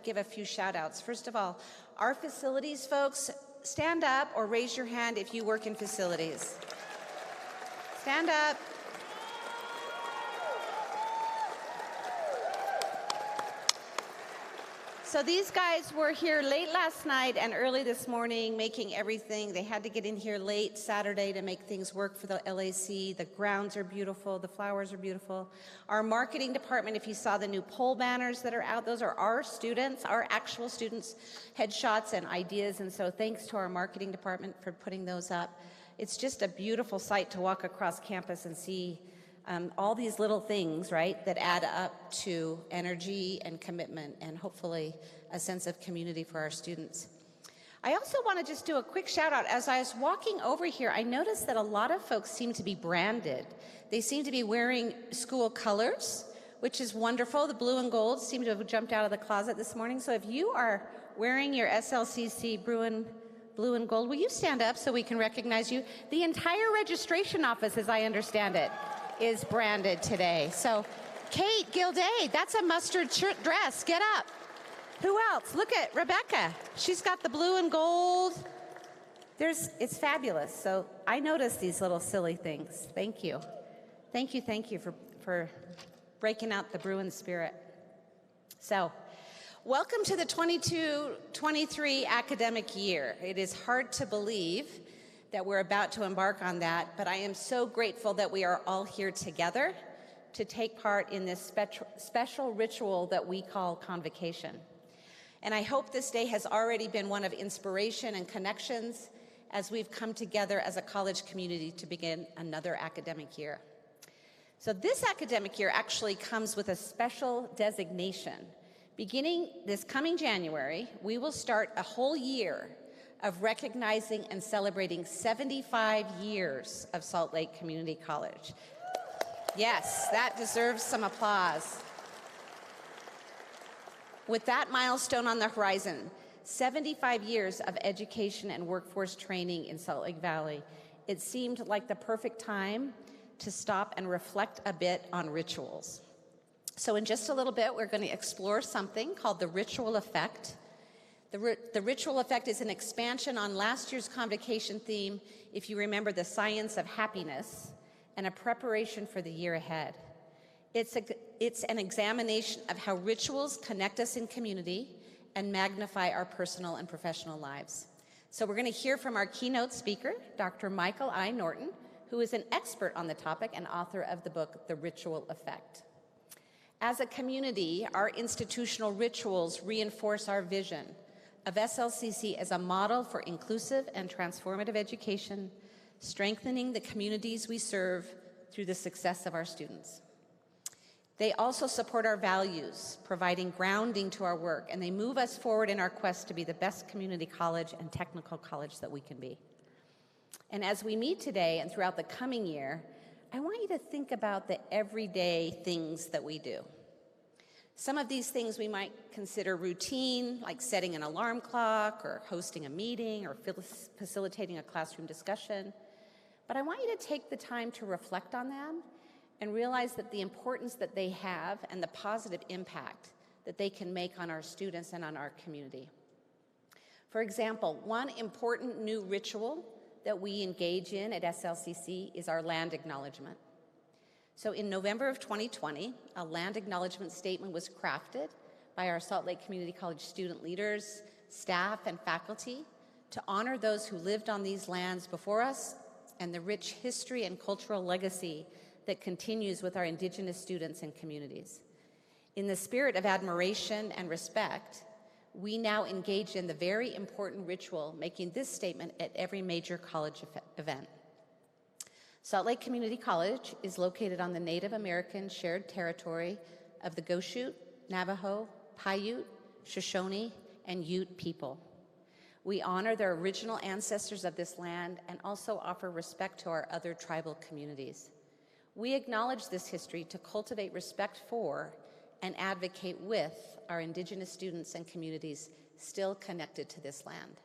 give a few shout outs. First of all, our facilities folks, stand up or raise your hand if you work in facilities. Stand up. So these guys were here late last night and early this morning making everything. They had to get in here late Saturday to make things work for the LAC. The grounds are beautiful. The flowers are beautiful. Our marketing department, if you saw the new poll banners that are out, those are our students, our actual students' headshots and ideas. And so thanks to our marketing department for putting those up. It's just a beautiful sight to walk across campus and see all these little things, right, that add up to energy and commitment and hopefully a sense of community for our students. I also want to just do a quick shout out. As I was walking over here, I noticed that a lot of folks seem to be branded. They seem to be wearing school colors, which is wonderful. The blue and gold seem to have jumped out of the closet this morning. So if you are wearing your SLCC blue and gold, will you stand up so we can recognize you? The entire registration office, as I understand it, is branded today. So Kate Gilday, that's a mustard shirt dress. Get up. Who else? Look at Rebecca. She's got the blue and gold. It's fabulous. So I noticed these little silly things. Thank you. Thank you for breaking out the Bruin spirit. So welcome to the 22-23 academic year. It is hard to believe that we're about to embark on that, but I am so grateful that we are all here together to take part in this special ritual that we call convocation. And I hope this day has already been one of inspiration and connections as we've come together as a college community to begin another academic year. So this academic year actually comes with a special designation. Beginning this coming January, we will start a whole year of recognizing and celebrating 75 years of Salt Lake Community College. Yes, that deserves some applause. With that milestone on the horizon, 75 years of education and workforce training in Salt Lake Valley, it seemed like the perfect time to stop and reflect a bit on rituals. So in just a little bit, we're going to explore something called the ritual effect. The ritual effect is an expansion on last year's convocation theme, if you remember, the science of happiness, and a preparation for the year ahead. It's an examination of how rituals connect us in community and magnify our personal and professional lives. So we're going to hear from our keynote speaker, Dr. Michael I. Norton, who is an expert on the topic and author of the book, The Ritual Effect. As a community, our institutional rituals reinforce our vision of SLCC as a model for inclusive and transformative education, strengthening the communities we serve through the success of our students. They also support our values, providing grounding to our work, and they move us forward in our quest to be the best community college and technical college that we can be. And as we meet today and throughout the coming year, I want you to think about the everyday things that we do. Some of these things we might consider routine, like setting an alarm clock or hosting a meeting or facilitating a classroom discussion. But I want you to take the time to reflect on them and realize that the importance that they have and the positive impact that they can make on our students and on our community. For example, one important new ritual that we engage in at SLCC is our land acknowledgement. So in November of 2020, a land acknowledgement statement was crafted by our Salt Lake Community College student leaders, staff, and faculty to honor those who lived on these lands before us and the rich history and cultural legacy that continues with our Indigenous students and communities. In the spirit of admiration and respect, we now engage in the very important ritual, making this statement at every major college event. Salt Lake Community College is located on the Native American shared territory of the Goshute, Navajo, Paiute, Shoshone, and Ute people. We honor the original ancestors of this land and also offer respect to our other tribal communities. We acknowledge this history to cultivate respect for and advocate with our Indigenous students and communities still connected to this land.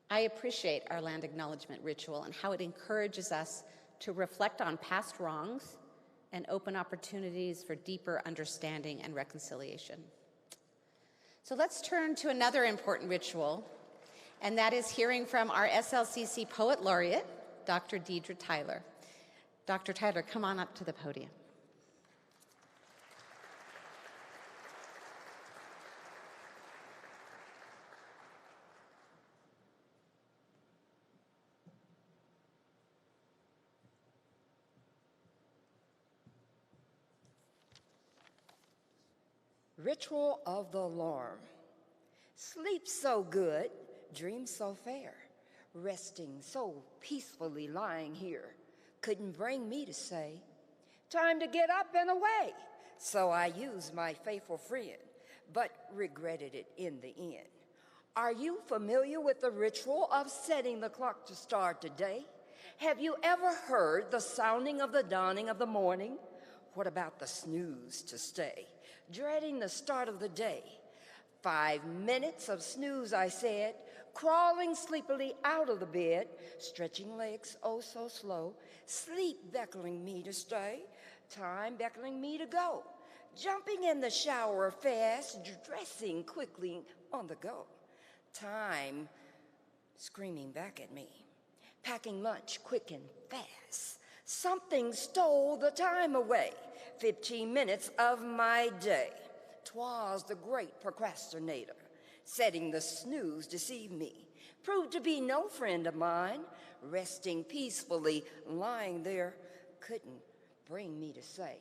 I appreciate our land acknowledgement ritual and how it encourages us to reflect on past wrongs and open opportunities for deeper understanding and reconciliation. So let's turn to another important ritual, and that is hearing from our SLCC Poet Laureate, Dr. Deidre Tyler. Dr. Tyler, come on up to the podium. Ritual of the alarm. Sleep so good, dream so fair. Resting so peacefully lying here. Couldn't bring me to say, time to get up and away. So I used my faithful friend, but regretted it in the end. Are you familiar with the ritual of setting the clock to start the day? Have you ever heard the sounding of the dawning of the morning? What about the snooze to stay? Dreading the start of the day. 5 minutes of snooze, I said, crawling sleepily out of the bed, stretching legs oh so slow, sleep beckoning me to stay, time beckoning me to go, jumping in the shower fast, dressing quickly on the go, time screaming back at me, packing lunch quick and fast. Something stole the time away, 15 minutes of my day. 'Twas the great procrastinator, setting the snooze deceive me, proved to be no friend of mine, resting peacefully, lying there, couldn't bring me to say,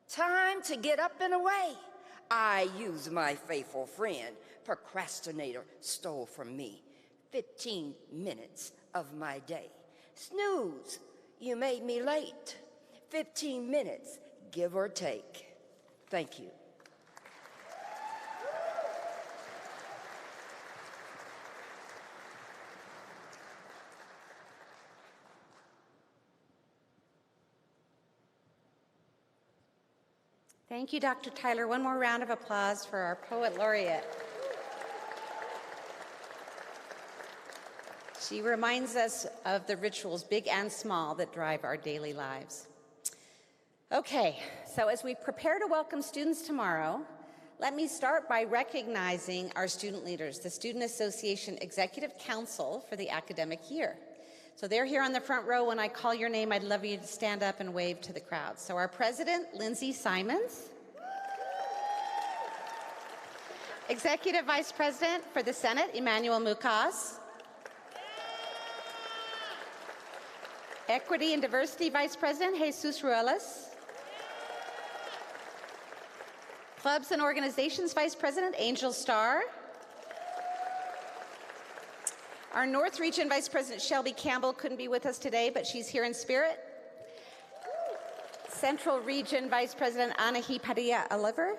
time to get up and away. I used my faithful friend, procrastinator stole from me, 15 minutes of my day. Snooze, you made me late, 15 minutes, give or take. Thank you. Thank you, Dr. Tyler. One more round of applause for our Poet Laureate. She reminds us of the rituals, big and small, that drive our daily lives. Okay, so as we prepare to welcome students tomorrow, let me start by recognizing our student leaders, the Student Association Executive Council for the academic year. So they're here on the front row. When I call your name, I'd love you to stand up and wave to the crowd. So our president, Lindsay Simons. Executive Vice President for the Senate, Emmanuel Mucas. Equity and Diversity Vice President, Jesus Ruelas. Clubs and Organizations Vice President, Angel Starr. Our North Region Vice President, Shelby Campbell, couldn't be with us today, but she's here in spirit. Central Region Vice President, Anahi Padilla-Oliver.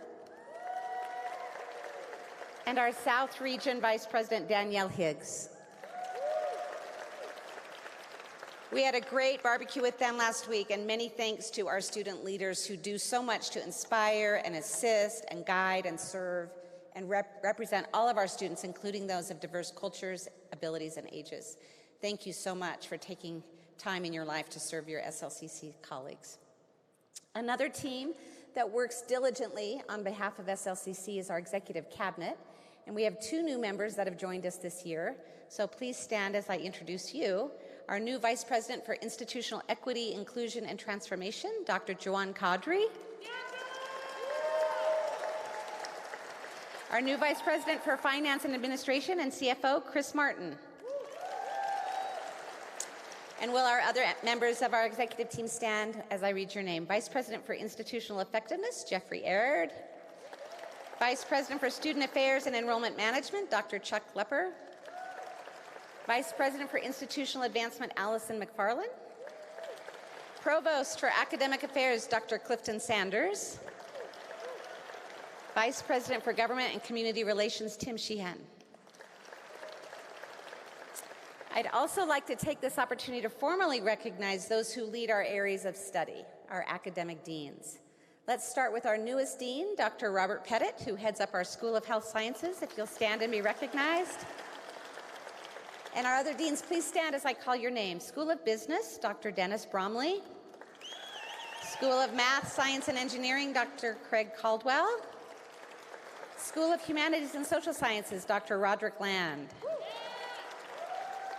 And our South Region Vice President, Danielle Higgs. We had a great barbecue with them last week, and many thanks to our student leaders who do so much to inspire and assist and guide and serve and represent all of our students, including those of diverse cultures, abilities, and ages. Thank you so much for taking time in your life to serve your SLCC colleagues. Another team that works diligently on behalf of SLCC is our executive cabinet, and we have 2 new members that have joined us this year. So please stand as I introduce you. Our new Vice President for Institutional Equity, Inclusion, and Transformation, Dr. Joanne Kadri. Our new Vice President for Finance and Administration and CFO, Chris Martin. And will our other members of our executive team stand as I read your name? Vice President for Institutional Effectiveness, Jeffrey Aird. Vice President for Student Affairs and Enrollment Management, Dr. Chuck Lepper. Vice President for Institutional Advancement, Allison McFarland. Provost for Academic Affairs, Dr. Clifton Sanders. Vice President for Government and Community Relations, Tim Sheehan. I'd also like to take this opportunity to formally recognize those who lead our areas of study, our academic deans. Let's start with our newest dean, Dr. Robert Pettit, who heads up our School of Health Sciences, if you'll stand and be recognized. And our other deans, please stand as I call your name. School of Business, Dr. Dennis Bromley. School of Math, Science, and Engineering, Dr. Craig Caldwell. School of Humanities and Social Sciences, Dr. Roderick Land.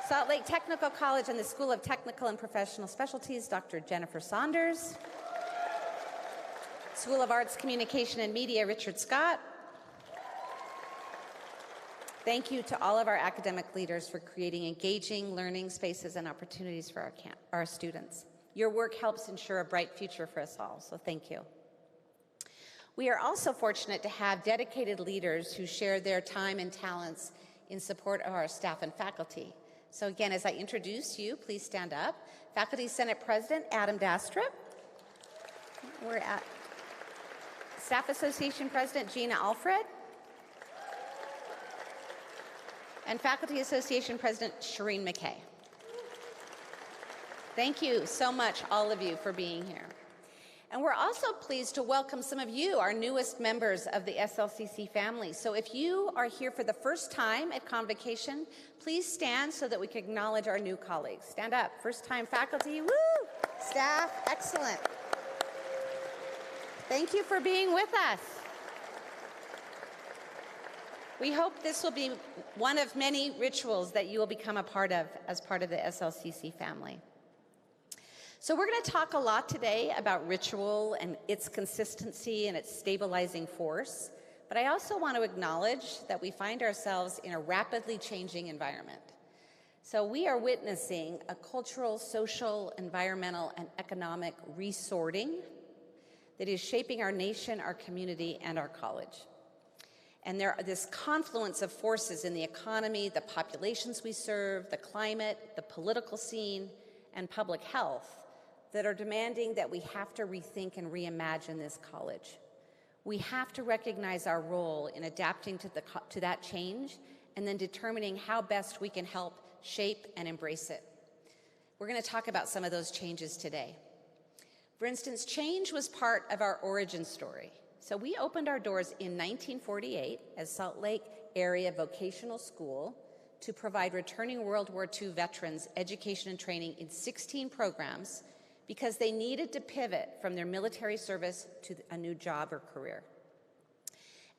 Salt Lake Technical College and the School of Technical and Professional Specialties, Dr. Jennifer Saunders. School of Arts, Communication, and Media, Richard Scott. Thank you to all of our academic leaders for creating engaging learning spaces and opportunities for our students. Your work helps ensure a bright future for us all, so thank you. We are also fortunate to have dedicated leaders who share their time and talents in support of our staff and faculty. So again, as I introduce you, please stand up. Faculty Senate President Adam Dastrup. We're at Staff Association President Gina Alfred. And Faculty Association President Shireen McKay. Thank you so much, all of you, for being here. And we're also pleased to welcome some of you, our newest members of the SLCC family. So if you are here for the first time at Convocation, please stand so that we can acknowledge our new colleagues. Stand up. First time faculty, woo! Staff, excellent. Thank you for being with us. We hope this will be one of many rituals that you will become a part of as part of the SLCC family. So we're going to talk a lot today about ritual and its consistency and its stabilizing force, but I also want to acknowledge that we find ourselves in a rapidly changing environment. So we are witnessing a cultural, social, environmental, and economic resorting that is shaping our nation, our community, and our college. And there are this confluence of forces in the economy, the populations we serve, the climate, the political scene, and public health that are demanding that we have to rethink and reimagine this college. We have to recognize our role in adapting to that change and then determining how best we can help shape and embrace it. We're going to talk about some of those changes today. For instance, change was part of our origin story. So we opened our doors in 1948 as Salt Lake Area Vocational School to provide returning World War II veterans education and training in 16 programs because they needed to pivot from their military service to a new job or career.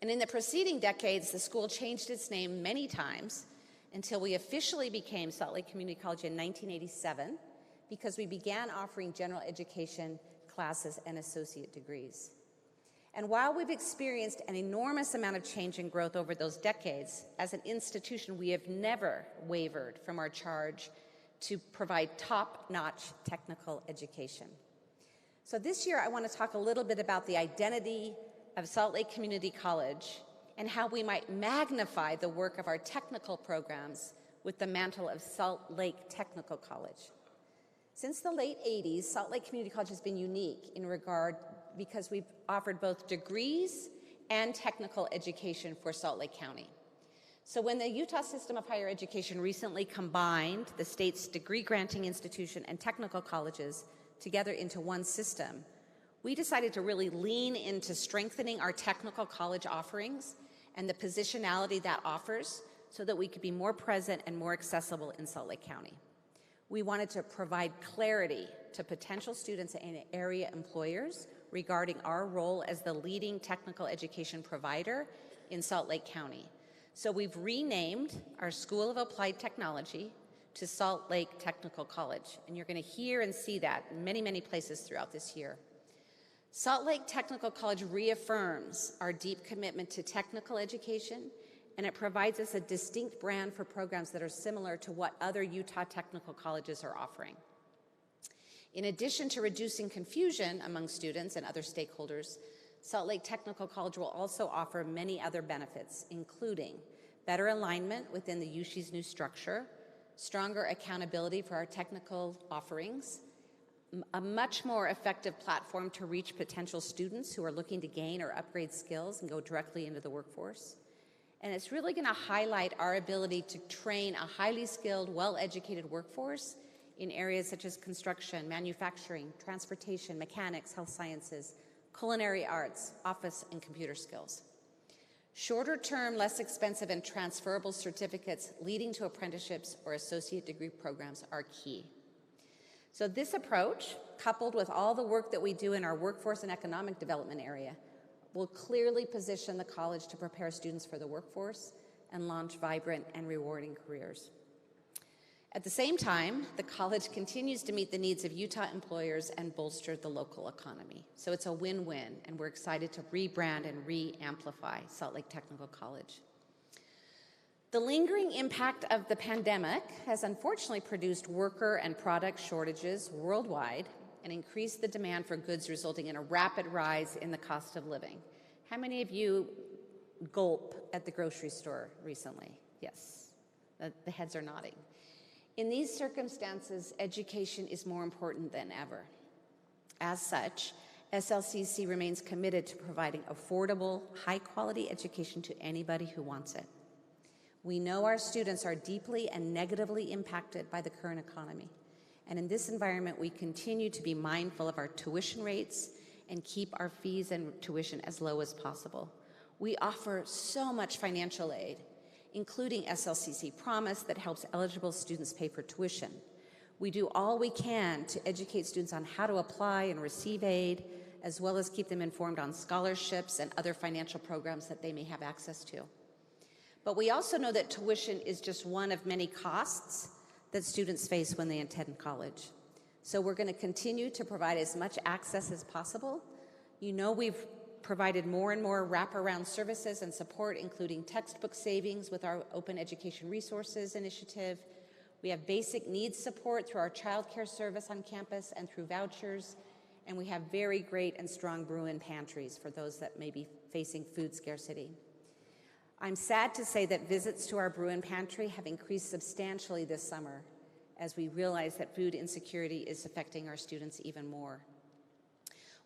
And in the preceding decades, the school changed its name many times until we officially became Salt Lake Community College in 1987 because we began offering general education classes and associate degrees. And while we've experienced an enormous amount of change and growth over those decades, as an institution, we have never wavered from our charge to provide top-notch technical education. So this year, I want to talk a little bit about the identity of Salt Lake Community College and how we might magnify the work of our technical programs with the mantle of Salt Lake Technical College. Since the late 80s, Salt Lake Community College has been unique in regard because we've offered both degrees and technical education for Salt Lake County. So when the Utah System of Higher Education recently combined the state's degree-granting institution and technical colleges together into one system, we decided to really lean into strengthening our technical college offerings and the positionality that offers so that we could be more present and more accessible in Salt Lake County. We wanted to provide clarity to potential students and area employers regarding our role as the leading technical education provider in Salt Lake County. So we've renamed our School of Applied Technology to Salt Lake Technical College, and you're going to hear and see that in many, many places throughout this year. Salt Lake Technical College reaffirms our deep commitment to technical education, and it provides us a distinct brand for programs that are similar to what other Utah technical colleges are offering. In addition to reducing confusion among students and other stakeholders, Salt Lake Technical College will also offer many other benefits, including better alignment within the USHI's new structure, stronger accountability for our technical offerings, a much more effective platform to reach potential students who are looking to gain or upgrade skills and go directly into the workforce. And it's really going to highlight our ability to train a highly skilled, well-educated workforce in areas such as construction, manufacturing, transportation, mechanics, health sciences, culinary arts, office, and computer skills. Shorter-term, less expensive, and transferable certificates leading to apprenticeships or associate degree programs are key. So this approach, coupled with all the work that we do in our workforce and economic development area, will clearly position the college to prepare students for the workforce and launch vibrant and rewarding careers. At the same time, the college continues to meet the needs of Utah employers and bolster the local economy. So it's a win-win, and we're excited to rebrand and re-amplify Salt Lake Technical College. The lingering impact of the pandemic has unfortunately produced worker and product shortages worldwide and increased the demand for goods, resulting in a rapid rise in the cost of living. How many of you gulp at the grocery store recently? Yes, the heads are nodding. In these circumstances, education is more important than ever. As such, SLCC remains committed to providing affordable, high-quality education to anybody who wants it. We know our students are deeply and negatively impacted by the current economy. And in this environment, we continue to be mindful of our tuition rates and keep our fees and tuition as low as possible. We offer so much financial aid, including SLCC Promise that helps eligible students pay for tuition. We do all we can to educate students on how to apply and receive aid, as well as keep them informed on scholarships and other financial programs that they may have access to. But we also know that tuition is just one of many costs that students face when they attend college. So we're going to continue to provide as much access as possible. You know, we've provided more and more wraparound services and support, including textbook savings with our Open Education Resources initiative. We have basic needs support through our child care service on campus and through vouchers. And we have very great and strong brew-in pantries for those that may be facing food scarcity. I'm sad to say that visits to our brew-in pantry have increased substantially this summer as we realize that food insecurity is affecting our students even more.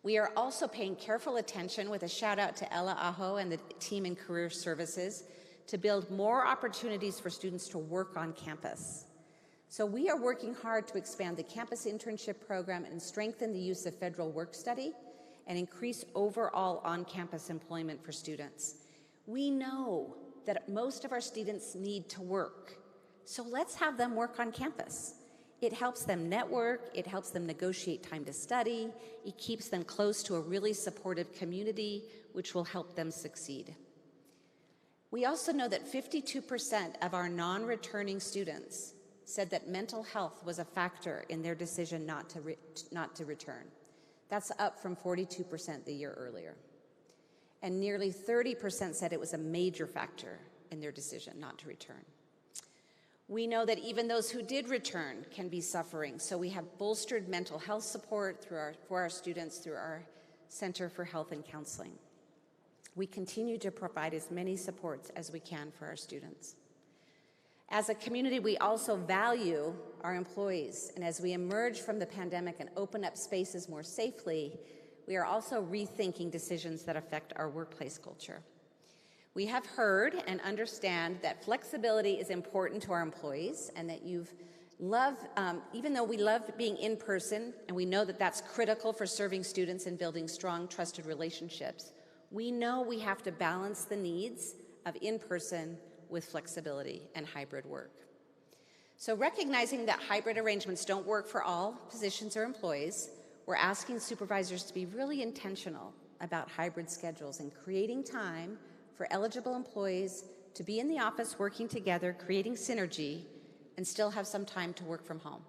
We are also paying careful attention, with a shout out to Ella Aho and the team in Career Services, to build more opportunities for students to work on campus. So we are working hard to expand the campus internship program and strengthen the use of federal work study and increase overall on-campus employment for students. We know that most of our students need to work, so let's have them work on campus. It helps them network, it helps them negotiate time to study, it keeps them close to a really supportive community, which will help them succeed. We also know that 52% of our non-returning students said that mental health was a factor in their decision not to return. That's up from 42% the year earlier. And nearly 30% said it was a major factor in their decision not to return. We know that even those who did return can be suffering, so we have bolstered mental health support for our students through our Center for Health and Counseling. We continue to provide as many supports as we can for our students. As a community, we also value our employees, and as we emerge from the pandemic and open up spaces more safely, we are also rethinking decisions that affect our workplace culture. We have heard and understand that flexibility is important to our employees, and that even though we love being in person, and we know that that's critical for serving students and building strong, trusted relationships, we know we have to balance the needs of in-person with flexibility and hybrid work. So recognizing that hybrid arrangements don't work for all positions or employees, we're asking supervisors to be really intentional about hybrid schedules and creating time for eligible employees to be in the office working together, creating synergy, and still have some time to work from home.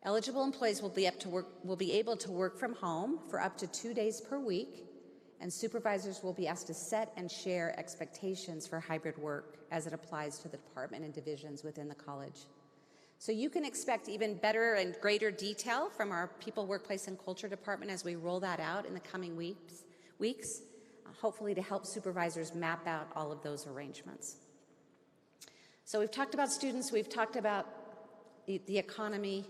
Eligible employees will be able to work from home for up to 2 days per week, and supervisors will be asked to set and share expectations for hybrid work as it applies to the department and divisions within the college. So you can expect even better and greater detail from our People, Workplace, and Culture department as we roll that out in the coming weeks, hopefully to help supervisors map out all of those arrangements. So we've talked about students, we've talked about the economy.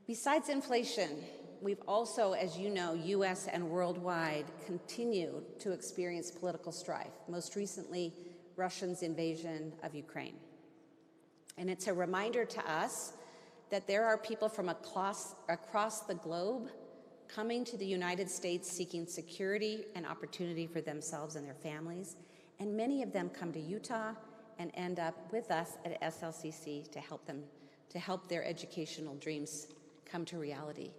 Besides inflation, we've also, as you know, US and worldwide, continue to experience political strife, most recently Russia's invasion of Ukraine. And it's a reminder to us that there are people from across the globe coming to the United States seeking security and opportunity for themselves and their families, and many of them come to Utah and end up with us at SLCC to help their educational dreams come to reality.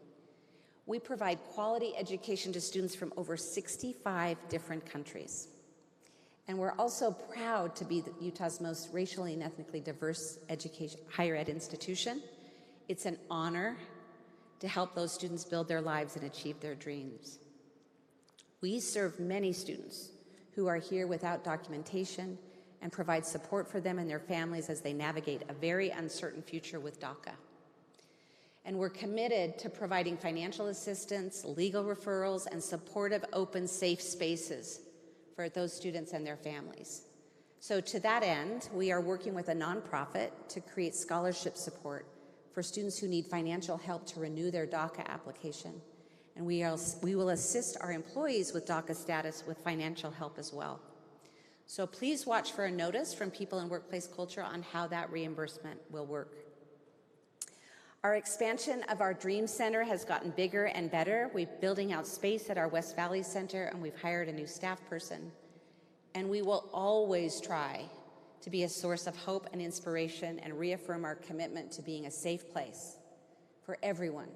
We provide quality education to students from over 65 different countries. And we're also proud to be Utah's most racially and ethnically diverse higher ed institution. It's an honor to help those students build their lives and achieve their dreams. We serve many students who are here without documentation and provide support for them and their families as they navigate a very uncertain future with DACA. And we're committed to providing financial assistance, legal referrals, and supportive, open, safe spaces for those students and their families. So to that end, we are working with a nonprofit to create scholarship support for students who need financial help to renew their DACA application. And we will assist our employees with DACA status with financial help as well. So please watch for a notice from People in Workplace Culture on how that reimbursement will work. Our expansion of our Dream Center has gotten bigger and better. We're building out space at our West Valley Center, and we've hired a new staff person. And we will always try to be a source of hope and inspiration and reaffirm our commitment to being a safe place for everyone,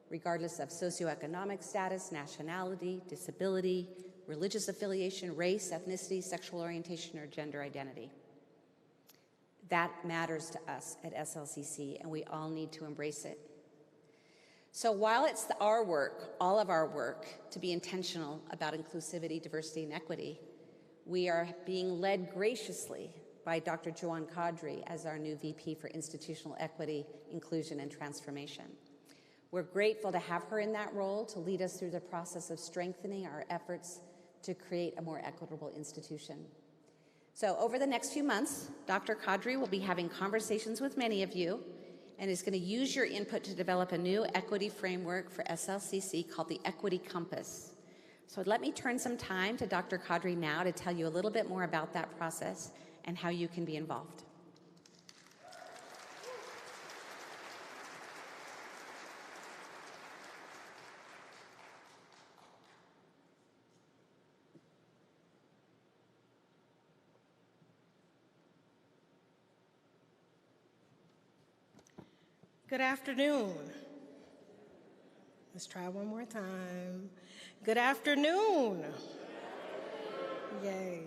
regardless of socioeconomic status, nationality, disability, religious affiliation, race, ethnicity, sexual orientation, or gender identity. That matters to us at SLCC, and we all need to embrace it. So while it's our work, all of our work, to be intentional about inclusivity, diversity, and equity, we are being led graciously by Dr. Joanne Kadri as our new VP for Institutional Equity, Inclusion, and Transformation. We're grateful to have her in that role to lead us through the process of strengthening our efforts to create a more equitable institution. So over the next few months, Dr. Kadri will be having conversations with many of you and is going to use your input to develop a new equity framework for SLCC called the Equity Compass. So let me turn some time to Dr. Kadri now to tell you a little bit more about that process and how you can be involved. Good afternoon. Let's try one more time. Good afternoon. Yay.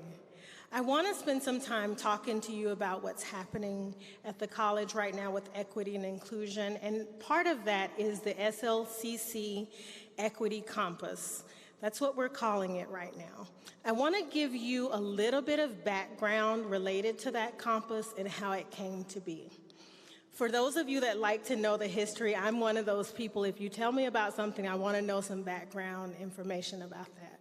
I want to spend some time talking to you about what's happening at the college right now with equity and inclusion, and part of that is the SLCC Equity Compass. That's what we're calling it right now. I want to give you a little bit of background related to that compass and how it came to be. For those of you that like to know the history, I'm one of those people. If you tell me about something, I want to know some background information about that.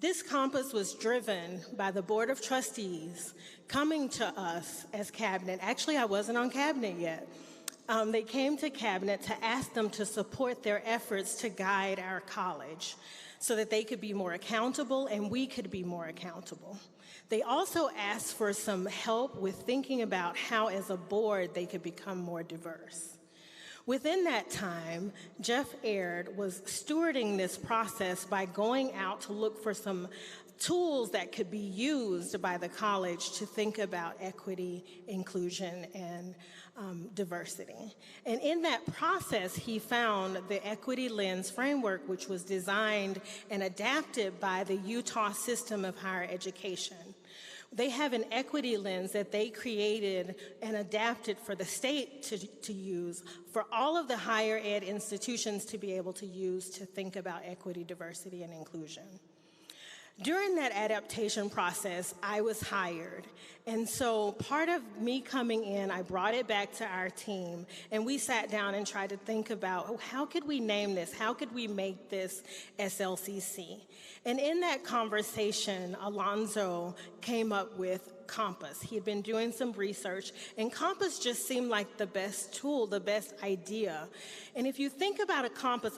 This compass was driven by the Board of Trustees coming to us as cabinet. Actually, I wasn't on cabinet yet. They came to cabinet to ask them to support their efforts to guide our college so that they could be more accountable and we could be more accountable. They also asked for some help with thinking about how, as a board, they could become more diverse. Within that time, Jeff Aird was stewarding this process by going out to look for some tools that could be used by the college to think about equity, inclusion, and diversity. And in that process, he found the Equity Lens framework, which was designed and adapted by the Utah System of Higher Education. They have an equity lens that they created and adapted for the state to use for all of the higher ed institutions to be able to use to think about equity, diversity, and inclusion. During that adaptation process, I was hired. And so part of me coming in, I brought it back to our team, and we sat down and tried to think about, how could we name this? How could we make this SLCC? And in that conversation, Alonzo came up with Compass. He had been doing some research, and Compass just seemed like the best tool, the best idea. And if you think about a compass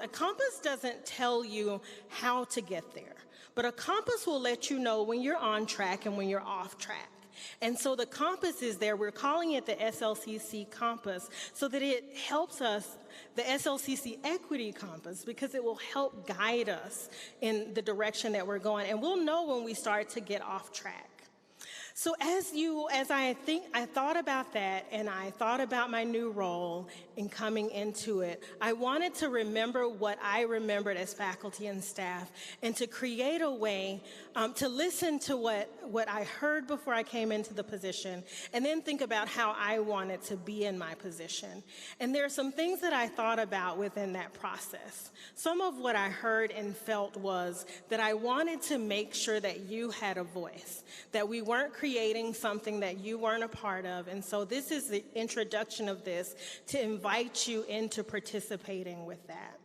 doesn't tell you how to get there. But a compass will let you know when you're on track and when you're off track. And so the compass is there. We're calling it the SLCC Compass so that it helps us, the SLCC Equity Compass, because it will help guide us in the direction that we're going. And we'll know when we start to get off track. So as I thought about that, and I thought about my new role in coming into it, I wanted to remember what I remembered as faculty and staff, and to create a way to listen to what I heard before I came into the position, and then think about how I wanted to be in my position. And there are some things that I thought about within that process. Some of what I heard and felt was that I wanted to make sure that you had a voice, that we weren't creating something that you weren't a part of. And so this is the introduction of this to invite you into participating with that.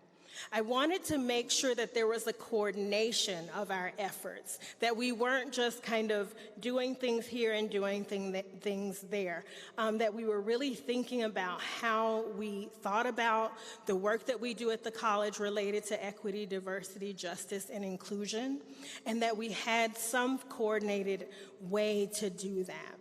I wanted to make sure that there was a coordination of our efforts, that we weren't just kind of doing things here and doing things there, that we were really thinking about how we thought about the work that we do at the college related to equity, diversity, justice, and inclusion, and that we had some coordinated way to do that.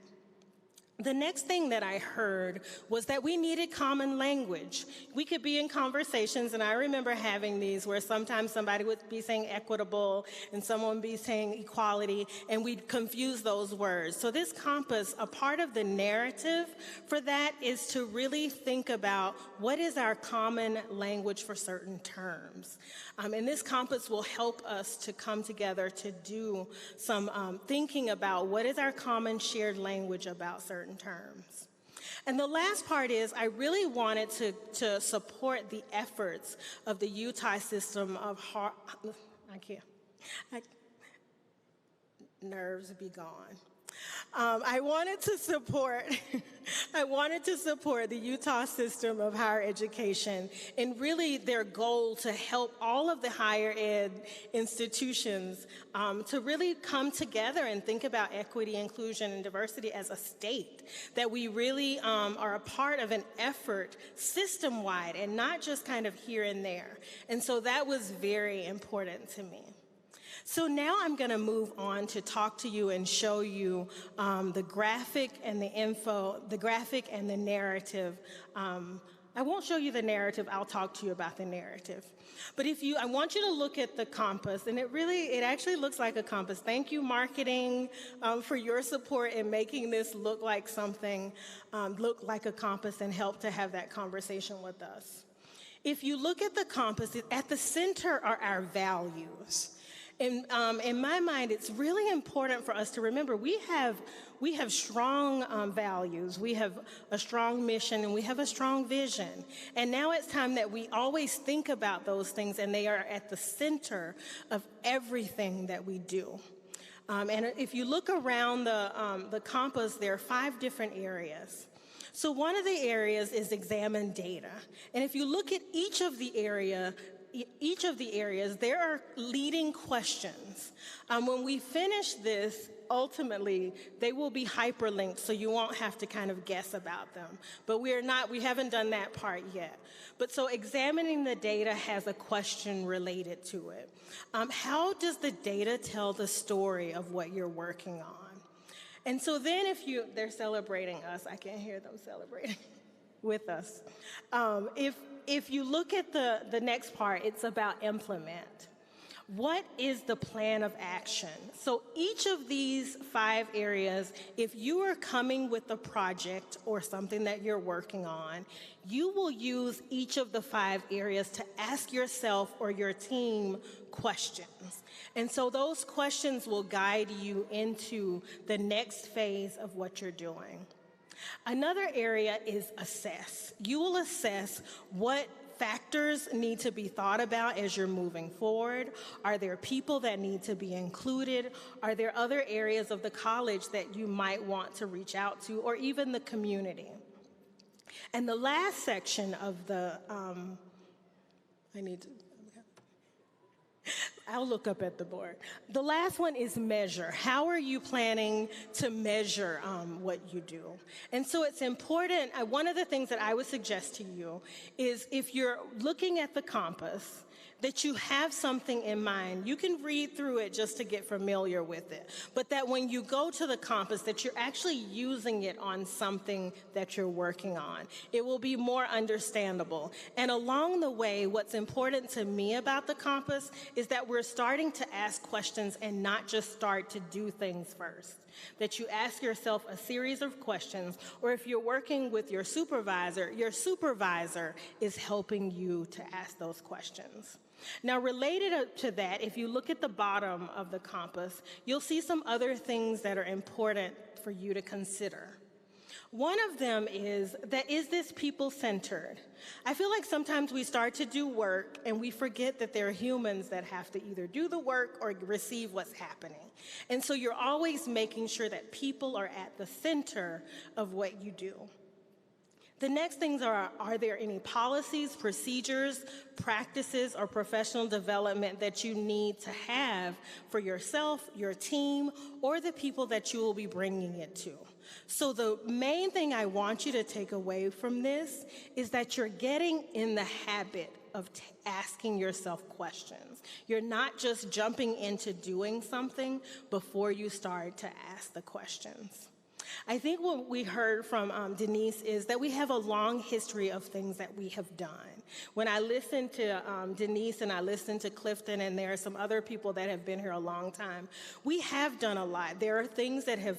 The next thing that I heard was that we needed common language. We could be in conversations, and I remember having these where sometimes somebody would be saying equitable and someone would be saying equality, and we'd confuse those words. So this compass, a part of the narrative for that is to really think about what is our common language for certain terms. And this compass will help us to come together to do some thinking about what is our common shared language about certain terms. And the last part is I really wanted to support the efforts of the Utah system of nerves be gone. I wanted to support the Utah system of higher education and really their goal to help all of the higher ed institutions to really come together and think about equity, inclusion, and diversity as a state, that we really are a part of an effort system-wide and not just kind of here and there. And so that was very important to me. So now I'm going to move on to talk to you and show you the graphic and the narrative. I won't show you the narrative, I'll talk to you about the narrative. But I want you to look at the compass, and it actually looks like a compass. Thank you, marketing, for your support in making this look like something, look like a compass, and help to have that conversation with us. If you look at the compass, at the center are our values. In my mind, it's really important for us to remember we have strong values, we have a strong mission, and we have a strong vision. And now it's time that we always think about those things, and they are at the center of everything that we do. And if you look around the compass, there are 5 different areas. So one of the areas is examine data. And if you look at each of the areas, there are leading questions. When we finish this, ultimately, they will be hyperlinked, so you won't have to kind of guess about them. But we haven't done that part yet. But so examining the data has a question related to it. How does the data tell the story of what you're working on? And so then they're celebrating us. I can't hear them celebrating with us. If you look at the next part, it's about implement. What is the plan of action? So each of these 5 areas, if you are coming with a project or something that you're working on, you will use each of the 5 areas to ask yourself or your team questions. And so those questions will guide you into the next phase of what you're doing. Another area is assess. You will assess what factors need to be thought about as you're moving forward. Are there people that need to be included? Are there other areas of the college that you might want to reach out to, or even the community? And the last section of I'll look up at the board. The last one is measure. How are you planning to measure what you do? And so it's important, one of the things that I would suggest to you is if you're looking at the compass, that you have something in mind. You can read through it just to get familiar with it, but that when you go to the compass, that you're actually using it on something that you're working on. It will be more understandable. And along the way, what's important to me about the compass is that we're starting to ask questions and not just start to do things first. that you ask yourself a series of questions, or if you're working with your supervisor is helping you to ask those questions. Now, related to that, if you look at the bottom of the compass, you'll see some other things that are important for you to consider. One of them is this people-centered? I feel like sometimes we start to do work and we forget that there are humans that have to either do the work or receive what's happening. And so you're always making sure that people are at the center of what you do. The next things are there any policies, procedures, practices, or professional development that you need to have for yourself, your team, or the people that you will be bringing it to? So the main thing I want you to take away from this is that you're getting in the habit of asking yourself questions. You're not just jumping into doing something before you start to ask the questions. I think what we heard from Denise is that we have a long history of things that we have done. When I listened to Denise and I listened to Clifton, and there are some other people that have been here a long time, we have done a lot. There are things that have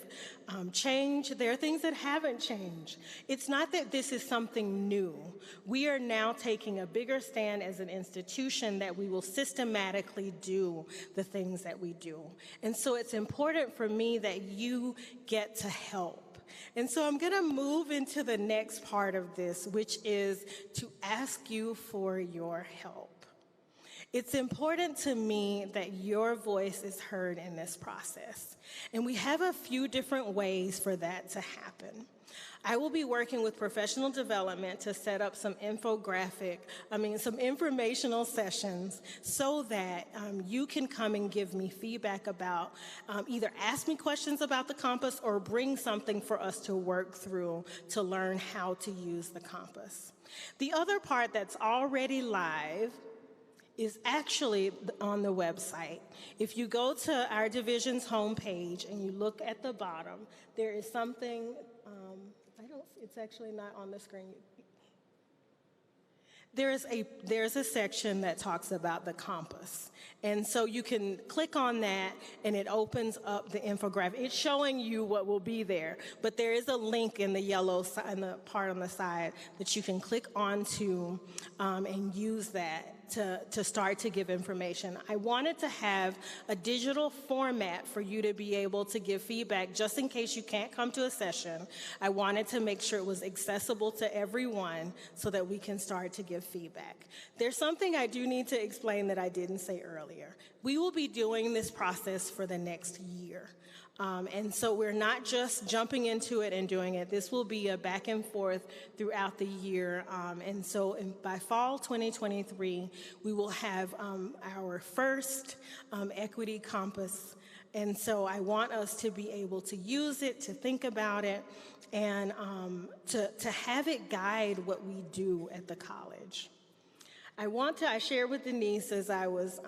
changed. There are things that haven't changed. It's not that this is something new. We are now taking a bigger stand as an institution that we will systematically do the things that we do. And so it's important for me that you get to help. And so I'm going to move into the next part of this, which is to ask you for your help. It's important to me that your voice is heard in this process. And we have a few different ways for that to happen. I will be working with professional development to set up some some informational sessions so that you can come and give me feedback about, either ask me questions about the compass or bring something for us to work through to learn how to use the compass. The other part that's already live is actually on the website. If you go to our division's homepage and you look at the bottom, there is something, it's actually not on the screen. There's a section that talks about the compass. And so you can click on that and it opens up the infographic. It's showing you what will be there, but there is a link in the yellow in the part on the side that you can click onto and use that to start to give information. I wanted to have a digital format for you to be able to give feedback just in case you can't come to a session. I wanted to make sure it was accessible to everyone so that we can start to give feedback. There's something I do need to explain that I didn't say earlier. We will be doing this process for the next year. And so we're not just jumping into it and doing it. This will be a back and forth throughout the year. And so by fall 2023, we will have our first equity compass. And so I want us to be able to use it, to think about it, and to have it guide what we do at the college. I shared with Denise as I was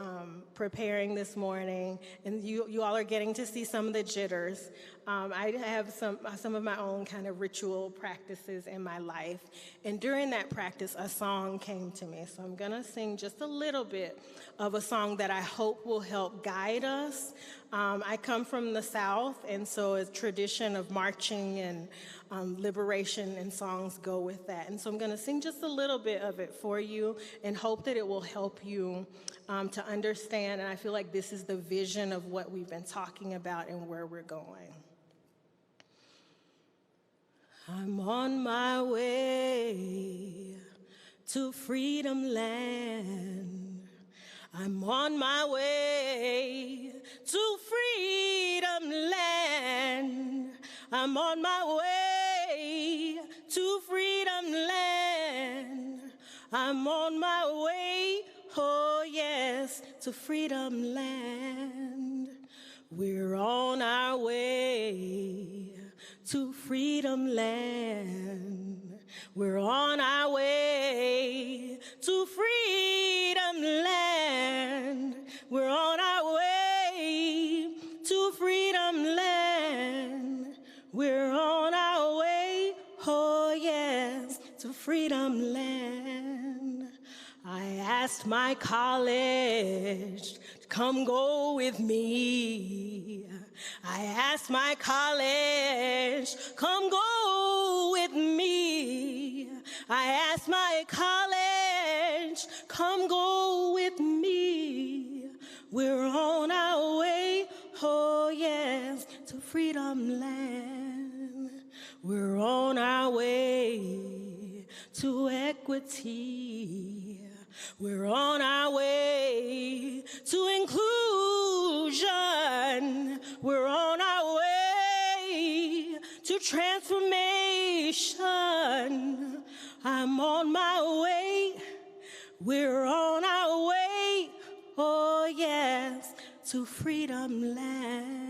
preparing this morning, and you all are getting to see some of the jitters. I have some of my own kind of ritual practices in my life, and during that practice, a song came to me. So I'm gonna sing just a little bit of a song that I hope will help guide us. I come from the South, and so a tradition of marching and liberation and songs go with that. And so I'm going to sing just a little bit of it for you and hope that it will help you to understand. And I feel like this is the vision of what we've been talking about and where we're going. I'm on my way to Freedom Land. I'm on my way to Freedom Land. I'm on my way to Freedom Land. I'm on my way, oh yes, to Freedom Land. We're on our way to Freedom Land. We're on our way to Freedom Land. We're on our way to Freedom Land. We're on our way, oh yes, to Freedom Land. I asked my college to come go with me. I asked my college, come go with me. I asked my college, come go with me. We're on our way, oh yes, to freedom land. We're on our way to equity. We're on our way to inclusion. We're on our way to transformation. I'm on my way. We're on our way, oh yes, to freedom land.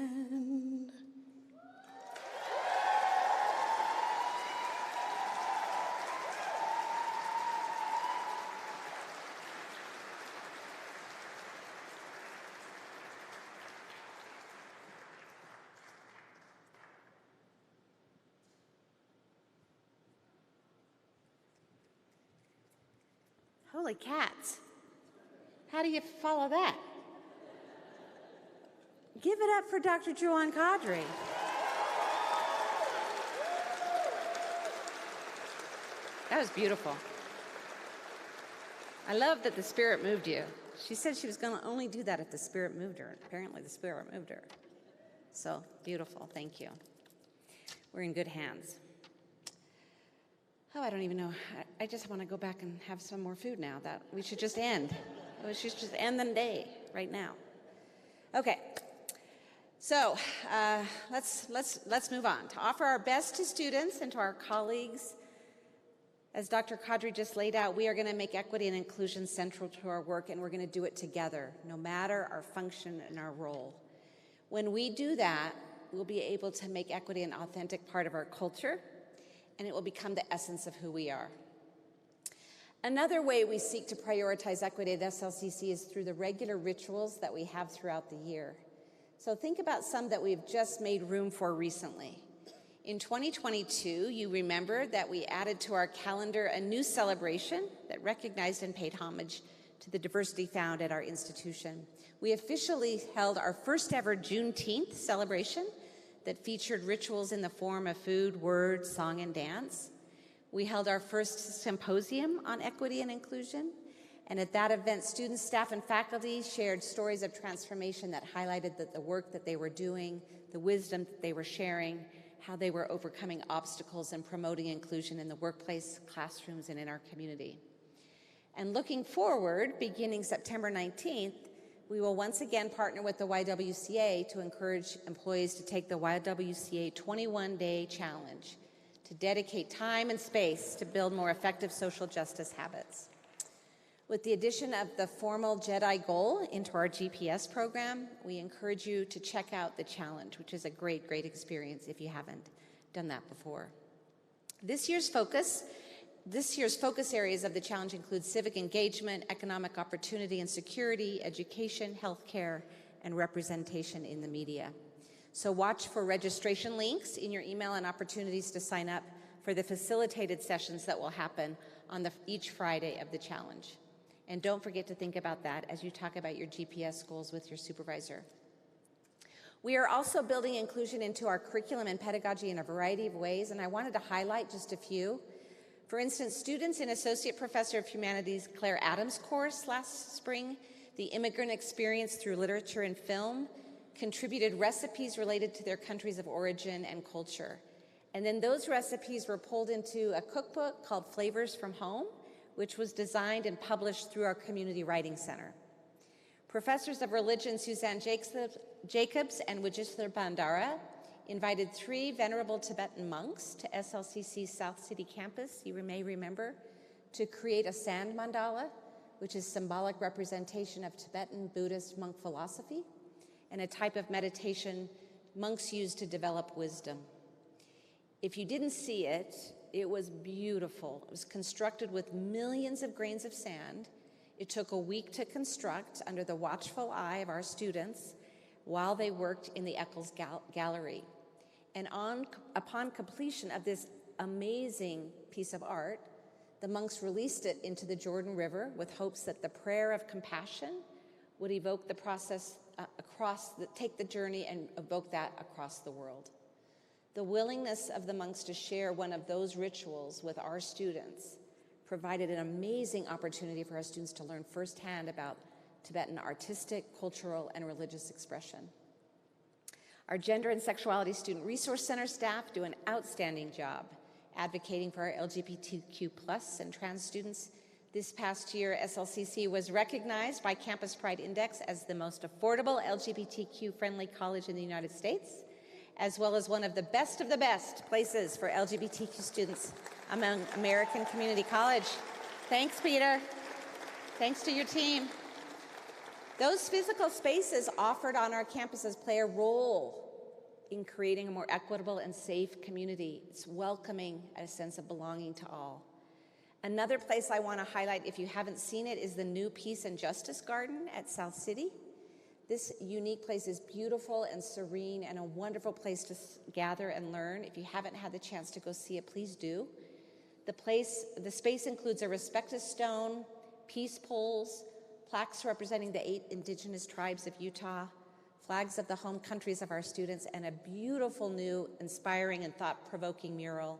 Holy cats. How do you follow that? Give it up for Dr. Juan Kadri. That was beautiful. I love that the Spirit moved you. She said she was going to only do that if the Spirit moved her. Apparently the Spirit moved her. So beautiful. Thank you. We're in good hands. Oh, I don't even know. I just want to go back and have some more food now. That we should just end. We should just end the day right now. Okay. So let's move on. To offer our best to students and to our colleagues, as Dr. Kadri just laid out, we are going to make equity and inclusion central to our work, and we're going to do it together, no matter our function and our role. When we do that, we'll be able to make equity an authentic part of our culture, and it will become the essence of who we are. Another way we seek to prioritize equity at SLCC is through the regular rituals that we have throughout the year. So think about some that we've just made room for recently. In 2022, you remember that we added to our calendar a new celebration that recognized and paid homage to the diversity found at our institution. We officially held our first ever Juneteenth celebration that featured rituals in the form of food, words, song, and dance. We held our first symposium on equity and inclusion, and at that event, students, staff, and faculty shared stories of transformation that highlighted the work that they were doing, the wisdom that they were sharing, how they were overcoming obstacles and promoting inclusion in the workplace, classrooms, and in our community. And looking forward, beginning September 19th, we will once again partner with the YWCA to encourage employees to take the YWCA 21-day challenge to dedicate time and space to build more effective social justice habits. With the addition of the formal JEDI goal into our GPS program, we encourage you to check out the challenge, which is a great, great experience if you haven't done that before. This year's focus areas of the challenge include civic engagement, economic opportunity and security, education, healthcare, and representation in the media. So watch for registration links in your email and opportunities to sign up for the facilitated sessions that will happen on each Friday of the challenge. And don't forget to think about that as you talk about your GPS goals with your supervisor. We are also building inclusion into our curriculum and pedagogy in a variety of ways, and I wanted to highlight just a few. For instance, students in Associate Professor of Humanities Claire Adams' course last spring, The Immigrant Experience Through Literature and Film, contributed recipes related to their countries of origin and culture. And then those recipes were pulled into a cookbook called Flavors from Home, which was designed and published through our Community Writing Center. Professors of religion Suzanne Jacobs and Wijeswar Bandara invited 3 venerable Tibetan monks to SLCC's South City campus, you may remember, to create a sand mandala, which is symbolic representation of Tibetan Buddhist monk philosophy, and a type of meditation monks use to develop wisdom. If you didn't see it, it was beautiful. It was constructed with millions of grains of sand. It took a week to construct under the watchful eye of our students while they worked in the Eccles Gallery. And upon completion of this amazing piece of art, the monks released it into the Jordan River with hopes that the prayer of compassion would evoke the process take the journey and evoke that across the world. The willingness of the monks to share one of those rituals with our students provided an amazing opportunity for our students to learn firsthand about Tibetan artistic, cultural, and religious expression. Our Gender and Sexuality Student Resource Center staff do an outstanding job advocating for our LGBTQ+ and trans students. This past year, SLCC was recognized by Campus Pride Index as the most affordable LGBTQ-friendly college in the United States, as well as one of the best places for LGBTQ students among American Community College. Thanks, Peter. Thanks to your team. Those physical spaces offered on our campuses play a role in creating a more equitable and safe community. It's welcoming a sense of belonging to all. Another place I want to highlight, if you haven't seen it, is the new Peace and Justice Garden at South City. This unique place is beautiful and serene and a wonderful place to gather and learn. If you haven't had the chance to go see it, please do. The space includes a Respectus stone, peace poles, plaques representing the 8 indigenous tribes of Utah, flags of the home countries of our students, and a beautiful new, inspiring, and thought-provoking mural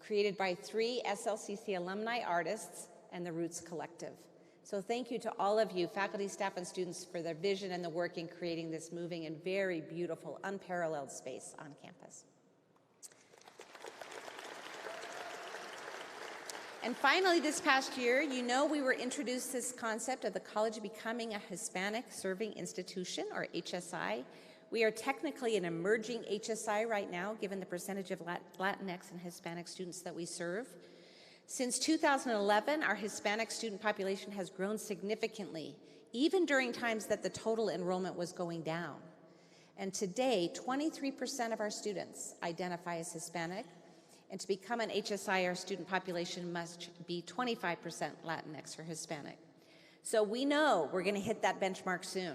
created by 3 SLCC alumni artists and the Roots Collective. So thank you to all of you, faculty, staff, and students, for their vision and the work in creating this moving and very beautiful, unparalleled space on campus. And finally, this past year, we were introduced this concept of the college becoming a Hispanic Serving Institution, or HSI. We are technically an emerging HSI right now, given the percentage of Latinx and Hispanic students that we serve. Since 2011, our Hispanic student population has grown significantly, even during times that the total enrollment was going down. And today, 23% of our students identify as Hispanic, and to become an HSI, our student population must be 25% Latinx or Hispanic. So we know we're going to hit that benchmark soon.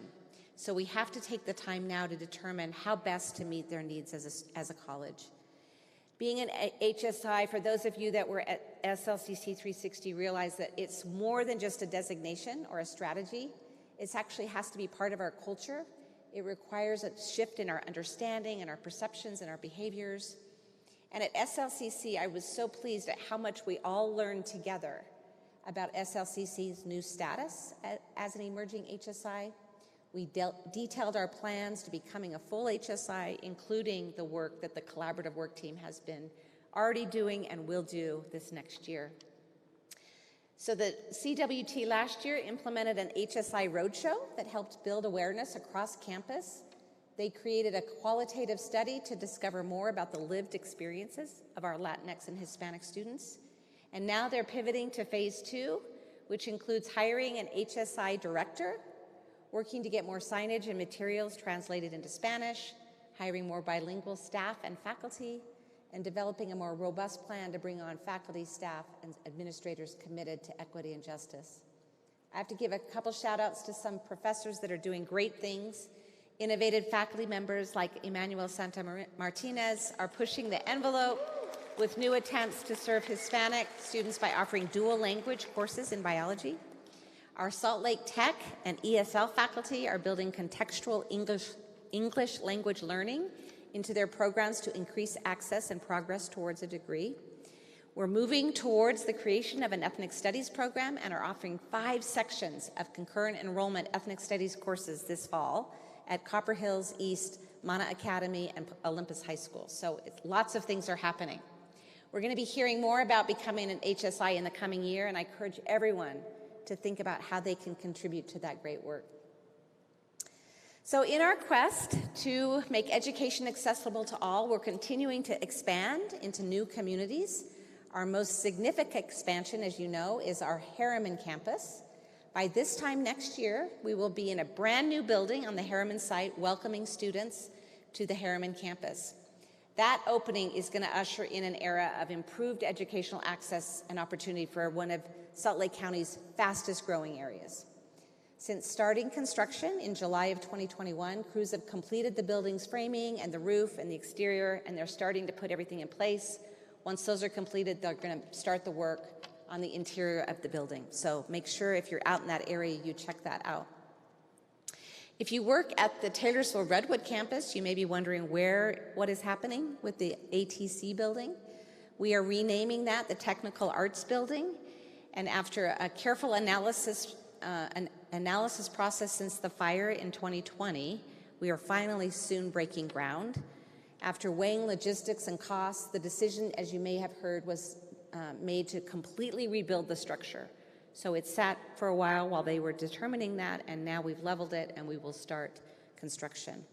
So we have to take the time now to determine how best to meet their needs as a college. Being an HSI, for those of you that were at SLCC 360, realize that it's more than just a designation or a strategy. It actually has to be part of our culture. It requires a shift in our understanding and our perceptions and our behaviors. And at SLCC, I was so pleased at how much we all learned together about SLCC's new status as an emerging HSI. We detailed our plans to becoming a full HSI, including the work that the collaborative work team has been already doing and will do this next year. So the CWT last year implemented an HSI roadshow that helped build awareness across campus. They created a qualitative study to discover more about the lived experiences of our Latinx and Hispanic students. And now they're pivoting to phase 2, which includes hiring an HSI director, working to get more signage and materials translated into Spanish, hiring more bilingual staff and faculty, and developing a more robust plan to bring on faculty, staff, and administrators committed to equity and justice. I have to give a couple shout outs to some professors that are doing great things. Innovative faculty members like Emmanuel Santa Martinez are pushing the envelope with new attempts to serve Hispanic students by offering dual language courses in biology. Our Salt Lake Tech and ESL faculty are building contextual English language learning into their programs to increase access and progress towards a degree. We're moving towards the creation of an ethnic studies program and are offering 5 sections of concurrent enrollment ethnic studies courses this fall at Copper Hills East, Mana Academy, and Olympus High School. So lots of things are happening. We're going to be hearing more about becoming an HSI in the coming year, and I encourage everyone to think about how they can contribute to that great work. So in our quest to make education accessible to all, we're continuing to expand into new communities. Our most significant expansion, as you know, is our Harriman campus. By this time next year, we will be in a brand new building on the Harriman site, welcoming students to the Harriman campus. That opening is going to usher in an era of improved educational access and opportunity for one of Salt Lake County's fastest growing areas. Since starting construction in July of 2021, crews have completed the building's framing and the roof and the exterior, and they're starting to put everything in place. Once those are completed, they're going to start the work on the interior of the building. So make sure if you're out in that area, you check that out. If you work at the Taylorsville Redwood campus, you may be wondering what is happening with the ATC building. We are renaming that the Technical Arts Building, and after a careful analysis process since the fire in 2020, we are finally soon breaking ground. After weighing logistics and costs, the decision, as you may have heard, was made to completely rebuild the structure. So it sat for a while they were determining that, and now we've leveled it and we will start construction.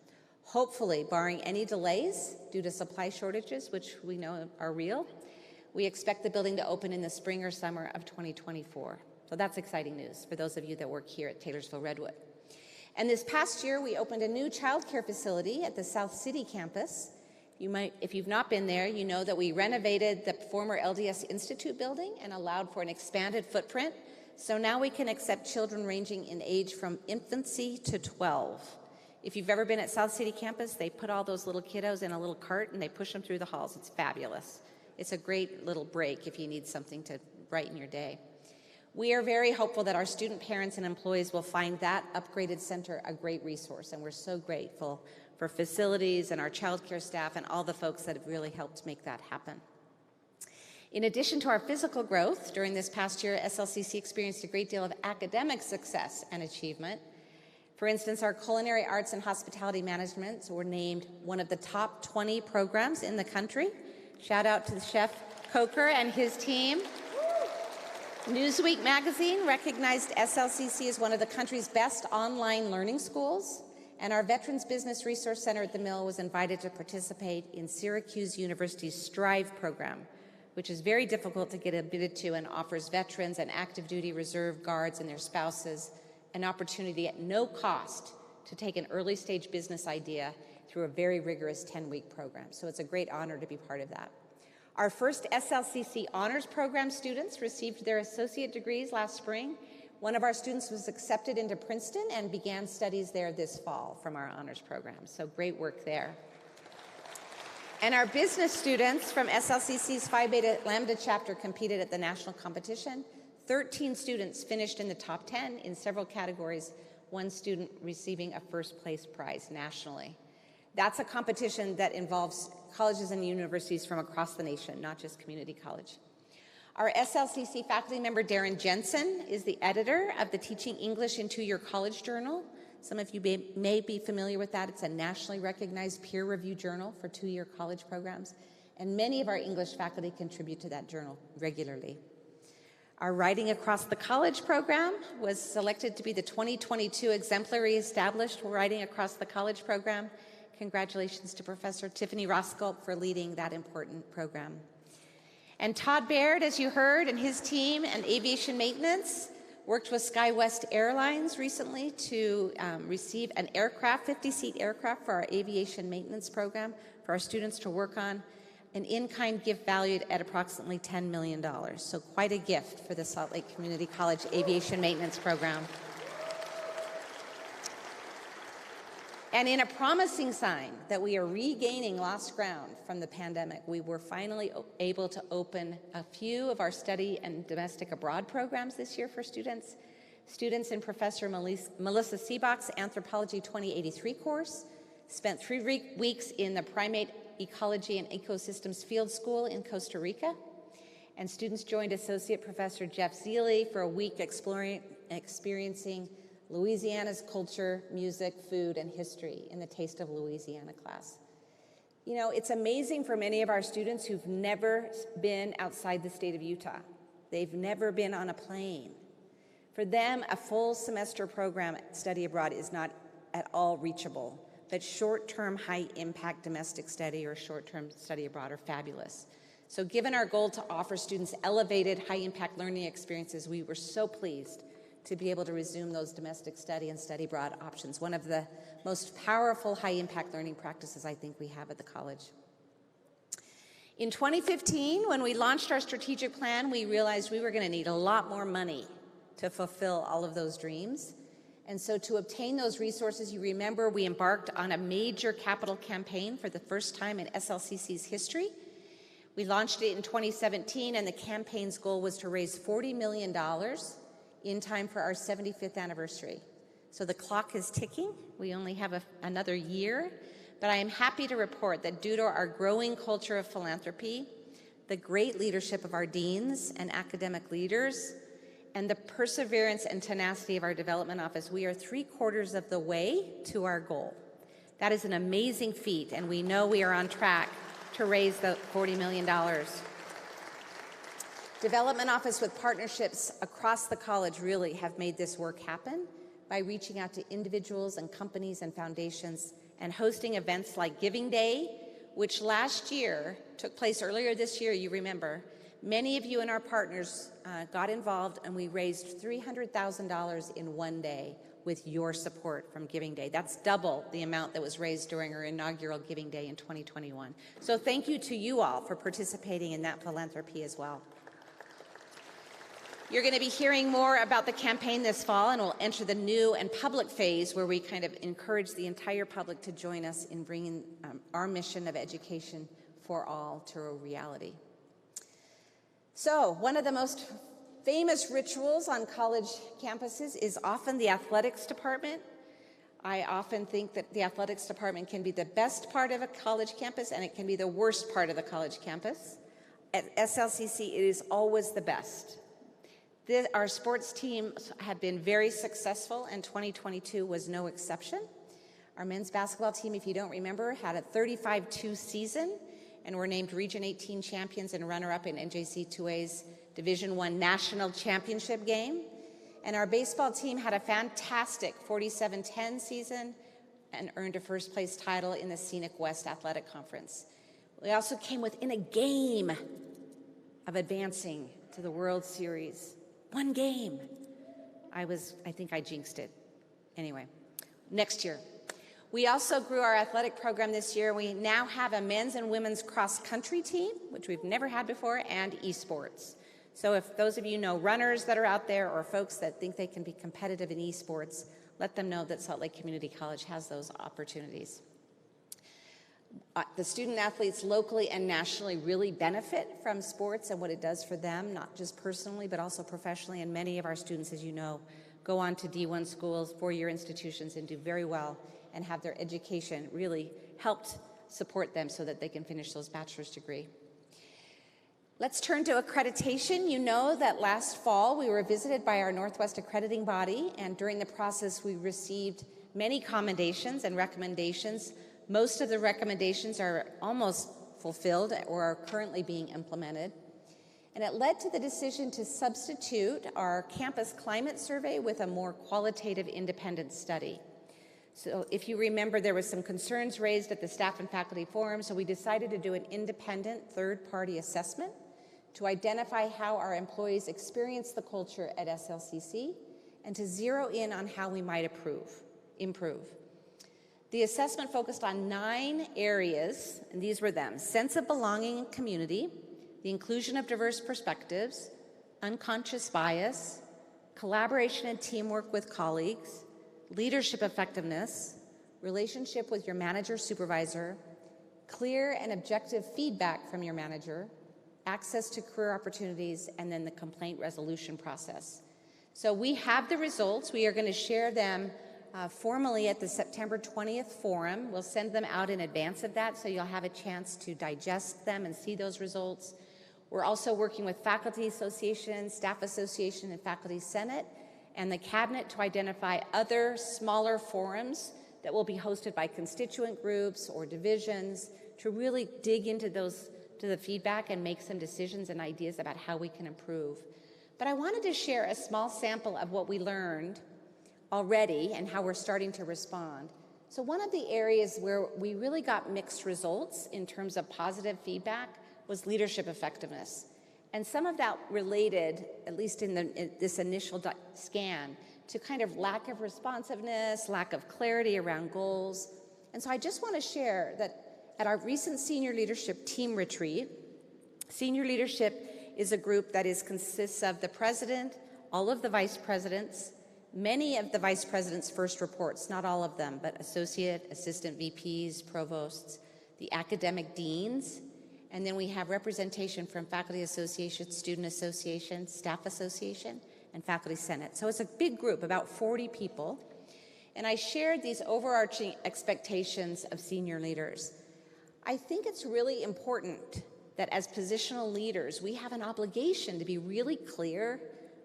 Hopefully, barring any delays due to supply shortages, which we know are real, we expect the building to open in the spring or summer of 2024. So that's exciting news for those of you that work here at Taylorsville Redwood. And this past year, we opened a new childcare facility at the South City campus. If you've not been there, you know that we renovated the former LDS Institute building and allowed for an expanded footprint. So now we can accept children ranging in age from infancy to 12. If you've ever been at South City campus, they put all those little kiddos in a little cart and they push them through the halls. It's fabulous. It's a great little break if you need something to brighten your day. We are very hopeful that our student parents and employees will find that upgraded center a great resource, and we're so grateful for facilities and our childcare staff and all the folks that have really helped make that happen. In addition to our physical growth, during this past year, SLCC experienced a great deal of academic success and achievement. For instance, our culinary arts and hospitality management were named one of the top 20 programs in the country. Shout out to Chef Coker and his team. Newsweek magazine recognized SLCC as one of the country's best online learning schools, and our Veterans Business Resource Center at the Mill was invited to participate in Syracuse University's STRIVE program, which is very difficult to get admitted to and offers veterans and active duty reserve guards and their spouses an opportunity at no cost to take an early stage business idea through a very rigorous 10-week program. So it's a great honor to be part of that. Our first SLCC Honors Program students received their associate degrees last spring. One of our students was accepted into Princeton and began studies there this fall from our honors program. So great work there. And our business students from SLCC's Phi Beta Lambda chapter competed at the national competition. 13 students finished in the top 10 in several categories, one student receiving a first place prize nationally. That's a competition that involves colleges and universities from across the nation, not just community college. Our SLCC faculty member, Darren Jensen, is the editor of the Teaching English in Two-Year College Journal. Some of you may be familiar with that. It's a nationally recognized peer-reviewed journal for two-year college programs, and many of our English faculty contribute to that journal regularly. Our Writing Across the College program was selected to be the 2022 exemplary established Writing Across the College program. Congratulations to Professor Tiffany Roskolp for leading that important program. And Todd Baird, as you heard, and his team and aviation maintenance worked with SkyWest Airlines recently to receive an aircraft, 50-seat aircraft for our aviation maintenance program for our students to work on, an in-kind gift valued at approximately $10 million. So quite a gift for the Salt Lake Community College Aviation Maintenance Program. And in a promising sign that we are regaining lost ground from the pandemic, we were finally able to open a few of our study and domestic abroad programs this year for students. Students in Professor Melissa Seebach's Anthropology 2083 course spent 3 weeks in the Primate Ecology and Ecosystems Field School in Costa Rica. And students joined Associate Professor Jeff Zealy for a week experiencing Louisiana's culture, music, food, and history in the Taste of Louisiana class. You know, it's amazing for many of our students who've never been outside the state of Utah. They've never been on a plane. For them, a full semester program study abroad is not at all reachable, but short-term high-impact domestic study or short-term study abroad are fabulous. So given our goal to offer students elevated high-impact learning experiences, we were so pleased to be able to resume those domestic study and study abroad options, one of the most powerful high-impact learning practices I think we have at the college. In 2015, when we launched our strategic plan, we realized we were going to need a lot more money to fulfill all of those dreams. And so to obtain those resources, you remember we embarked on a major capital campaign for the first time in SLCC's history. We launched it in 2017, and the campaign's goal was to raise $40 million in time for our 75th anniversary. So the clock is ticking. We only have another year, but I am happy to report that due to our growing culture of philanthropy, the great leadership of our deans and academic leaders, and the perseverance and tenacity of our development office, we are 3/4 of the way to our goal. That is an amazing feat, and we know we are on track to raise the $40 million. Development Office with partnerships across the college really have made this work happen by reaching out to individuals and companies and foundations and hosting events like Giving Day, which last year took place earlier this year, you remember. Many of you and our partners got involved, and we raised $300,000 in one day with your support from Giving Day. That's double the amount that was raised during our inaugural Giving Day in 2021. So thank you to you all for participating in that philanthropy as well. You're going to be hearing more about the campaign this fall, and we'll enter the new and public phase where we kind of encourage the entire public to join us in bringing our mission of education for all to a reality. So, one of the most famous rituals on college campuses is often the athletics department. I often think that the athletics department can be the best part of a college campus, and it can be the worst part of the college campus. At SLCC, it is always the best. Our sports teams have been very successful, and 2022 was no exception. Our men's basketball team, if you don't remember, had a 35-2 season, and were named Region 18 champions and runner-up in NJC2A's Division I National Championship game. And our baseball team had a fantastic 47-10 season and earned a first-place title in the Scenic West Athletic Conference. We also came within a game of advancing to the World Series. One game. I think I jinxed it. Anyway, next year. We also grew our athletic program this year. We now have a men's and women's cross-country team, which we've never had before, and esports. So if those of you know runners that are out there or folks that think they can be competitive in esports, let them know that Salt Lake Community College has those opportunities. The student athletes locally and nationally really benefit from sports and what it does for them, not just personally, but also professionally. And many of our students, as you know, go on to D1 schools, four-year institutions, and do very well and have their education really helped support them so that they can finish those bachelor's degree. Let's turn to accreditation. You know that last fall we were visited by our Northwest accrediting body, and during the process we received many commendations and recommendations. Most of the recommendations are almost fulfilled or are currently being implemented. And it led to the decision to substitute our campus climate survey with a more qualitative independent study. So if you remember, there were some concerns raised at the staff and faculty forum, so we decided to do an independent third-party assessment to identify how our employees experience the culture at SLCC and to zero in on how we might improve. The assessment focused on 9 areas, and these were them: sense of belonging and community, the inclusion of diverse perspectives, unconscious bias, collaboration and teamwork with colleagues, leadership effectiveness, relationship with your manager-supervisor, clear and objective feedback from your manager, access to career opportunities, and then the complaint resolution process. So we have the results. We are going to share them formally at the September 20th forum. We'll send them out in advance of that so you'll have a chance to digest them and see those results. We're also working with Faculty Association, Staff Association, and Faculty Senate and the Cabinet to identify other smaller forums that will be hosted by constituent groups or divisions to really dig into the feedback and make some decisions and ideas about how we can improve. But I wanted to share a small sample of what we learned already and how we're starting to respond. So one of the areas where we really got mixed results in terms of positive feedback was leadership effectiveness. And some of that related, at least in this initial scan, to kind of lack of responsiveness, lack of clarity around goals. And so I just want to share that at our recent senior leadership team retreat, senior leadership is a group that consists of the president, all of the vice presidents, many of the vice president's first reports, not all of them, but associate, assistant VPs, provosts, the academic deans, and then we have representation from Faculty Association, Student Association, Staff Association, and Faculty Senate. So it's a big group, about 40 people. And I shared these overarching expectations of senior leaders. I think it's really important that as positional leaders, we have an obligation to be really clear,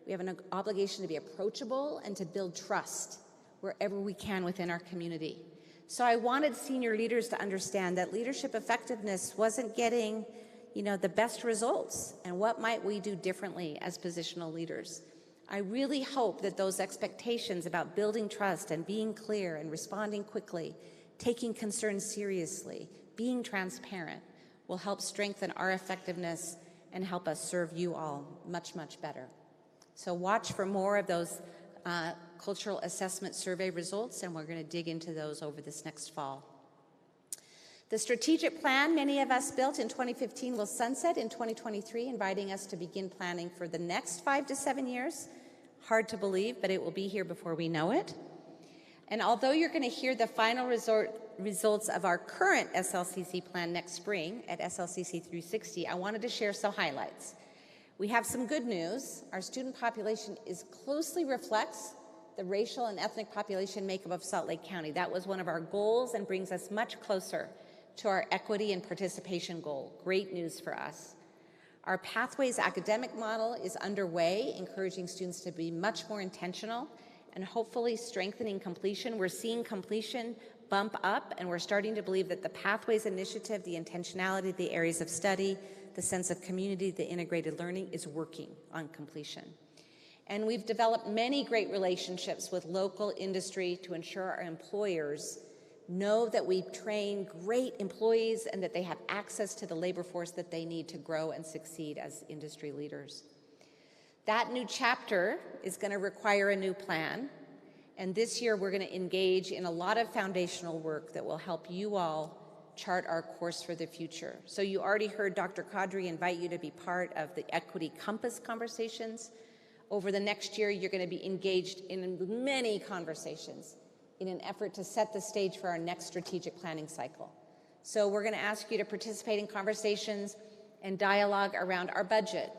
we have an obligation to be approachable, and to build trust wherever we can within our community. So I wanted senior leaders to understand that leadership effectiveness wasn't getting, the best results, and what might we do differently as positional leaders. I really hope that those expectations about building trust and being clear and responding quickly, taking concerns seriously, being transparent, will help strengthen our effectiveness and help us serve you all much, much better. So watch for more of those cultural assessment survey results, and we're going to dig into those over this next fall. The strategic plan many of us built in 2015 will sunset in 2023, inviting us to begin planning for the next 5 to 7 years. Hard to believe, but it will be here before we know it. And although you're going to hear the final results of our current SLCC plan next spring at SLCC 360, I wanted to share some highlights. We have some good news. Our student population closely reflects the racial and ethnic population makeup of Salt Lake County. That was one of our goals and brings us much closer to our equity and participation goal. Great news for us. Our Pathways academic model is underway, encouraging students to be much more intentional and hopefully strengthening completion. We're seeing completion bump up, and we're starting to believe that the Pathways initiative, the intentionality, the areas of study, the sense of community, the integrated learning is working on completion. And we've developed many great relationships with local industry to ensure our employers know that we train great employees and that they have access to the labor force that they need to grow and succeed as industry leaders. That new chapter is going to require a new plan, and this year we're going to engage in a lot of foundational work that will help you all chart our course for the future. So you already heard Dr. Kadri invite you to be part of the Equity Compass conversations. Over the next year, you're going to be engaged in many conversations in an effort to set the stage for our next strategic planning cycle. So we're going to ask you to participate in conversations and dialogue around our budget,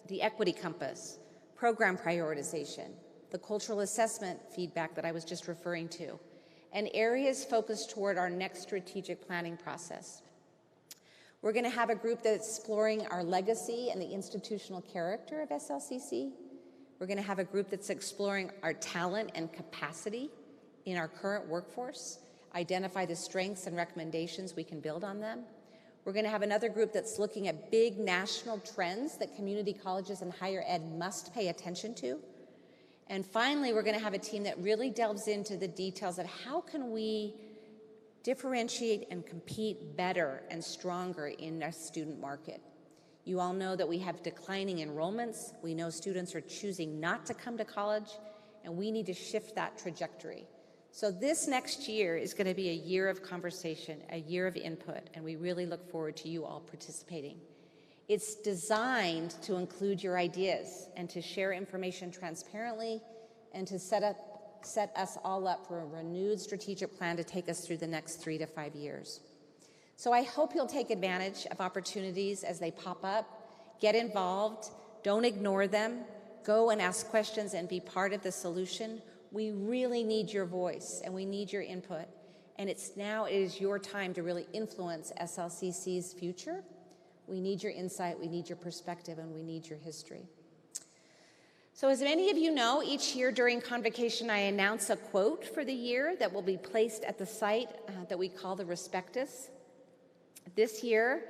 the Equity Compass, program prioritization, the cultural assessment feedback that I was just referring to, and areas focused toward our next strategic planning process. We're going to have a group that's exploring our legacy and the institutional character of SLCC. We're going to have a group that's exploring our talent and capacity in our current workforce, identify the strengths and recommendations we can build on them. We're going to have another group that's looking at big national trends that community colleges and higher ed must pay attention to. And finally, we're going to have a team that really delves into the details of how can we differentiate and compete better and stronger in our student market. You all know that we have declining enrollments. We know students are choosing not to come to college, and we need to shift that trajectory. So this next year is going to be a year of conversation, a year of input, and we really look forward to you all participating. It's designed to include your ideas and to share information transparently and to set us all up for a renewed strategic plan to take us through the next 3 to 5 years. So I hope you'll take advantage of opportunities as they pop up, get involved, don't ignore them, go and ask questions and be part of the solution. We really need your voice and we need your input. And it is your time to really influence SLCC's future. We need your insight, we need your perspective, and we need your history. So as many of you know, each year during Convocation, I announce a quote for the year that will be placed at the site that we call the Respectus. This year,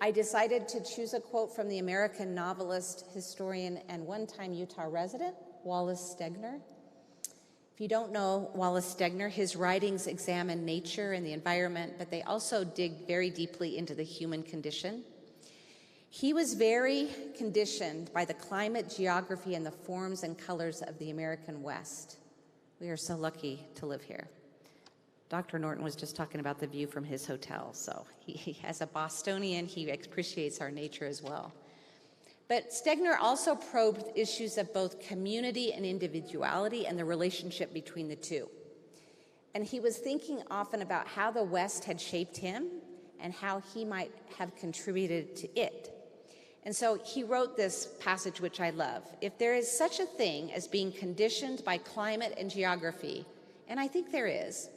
I decided to choose a quote from the American novelist, historian, and one-time Utah resident, Wallace Stegner. If you don't know Wallace Stegner, his writings examine nature and the environment, but they also dig very deeply into the human condition. He was very conditioned by the climate, geography, and the forms and colors of the American West. We are so lucky to live here. Dr. Norton was just talking about the view from his hotel, so he as a Bostonian, he appreciates our nature as well. But Stegner also probed issues of both community and individuality and the relationship between the two. And he was thinking often about how the West had shaped him and how he might have contributed to it. And so he wrote this passage, which I love. If there is such a thing as being conditioned by climate and geography, And I think there is.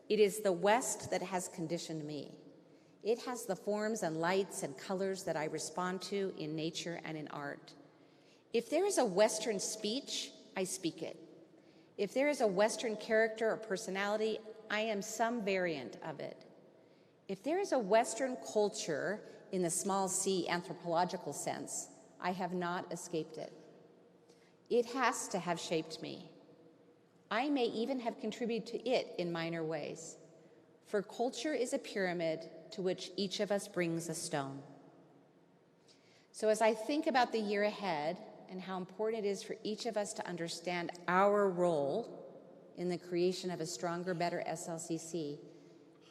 It is the West that has conditioned me. It has the forms and lights and colors that I respond to in nature and in art. If there is a Western speech, I speak it. If there is a Western character or personality, I am some variant of it. If there is a Western culture in the small c anthropological sense, I have not escaped it. It has to have shaped me. I may even have contributed to it in minor ways. For culture is a pyramid to which each of us brings a stone. So as I think about the year ahead and how important it is for each of us to understand our role in the creation of a stronger, better SLCC,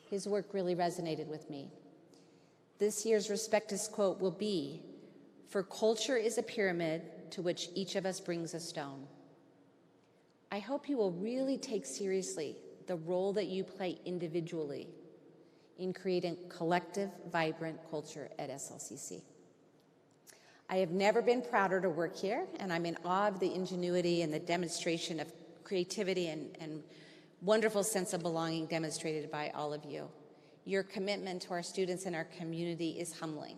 his work really resonated with me. This year's Respectus quote will be, "For culture is a pyramid to which each of us brings a stone." I hope you will really take seriously the role that you play individually in creating collective, vibrant culture at SLCC. I have never been prouder to work here, and I'm in awe of the ingenuity and the demonstration of creativity and wonderful sense of belonging demonstrated by all of you. Your commitment to our students and our community is humbling,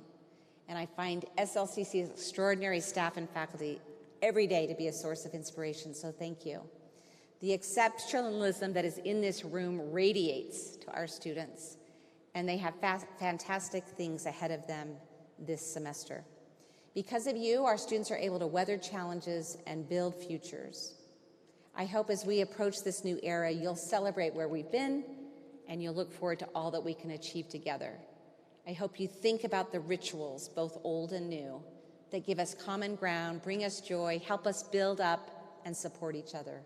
and I find SLCC's extraordinary staff and faculty every day to be a source of inspiration, so thank you. The exceptionalism that is in this room radiates to our students, and they have fantastic things ahead of them this semester. Because of you, our students are able to weather challenges and build futures. I hope as we approach this new era, you'll celebrate where we've been, and you'll look forward to all that we can achieve together. I hope you think about the rituals, both old and new, that give us common ground, bring us joy, help us build up and support each other.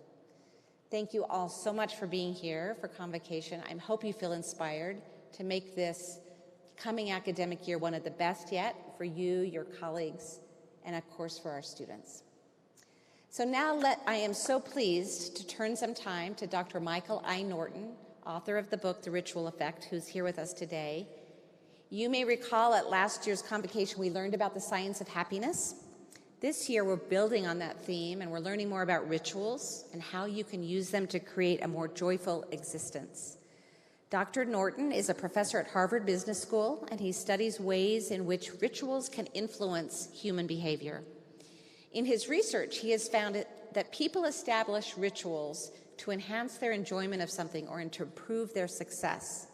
Thank you all so much for being here for Convocation. I hope you feel inspired to make this coming academic year one of the best yet for you, your colleagues, and of course for our students. So now I am so pleased to turn some time to Dr. Michael I. Norton, author of the book, The Ritual Effect, who's here with us today. You may recall at last year's Convocation we learned about the science of happiness. This year we're building on that theme and we're learning more about rituals and how you can use them to create a more joyful existence. Dr. Norton is a professor at Harvard Business School, and he studies ways in which rituals can influence human behavior. In his research, he has found that people establish rituals to enhance their enjoyment of something or to improve their success.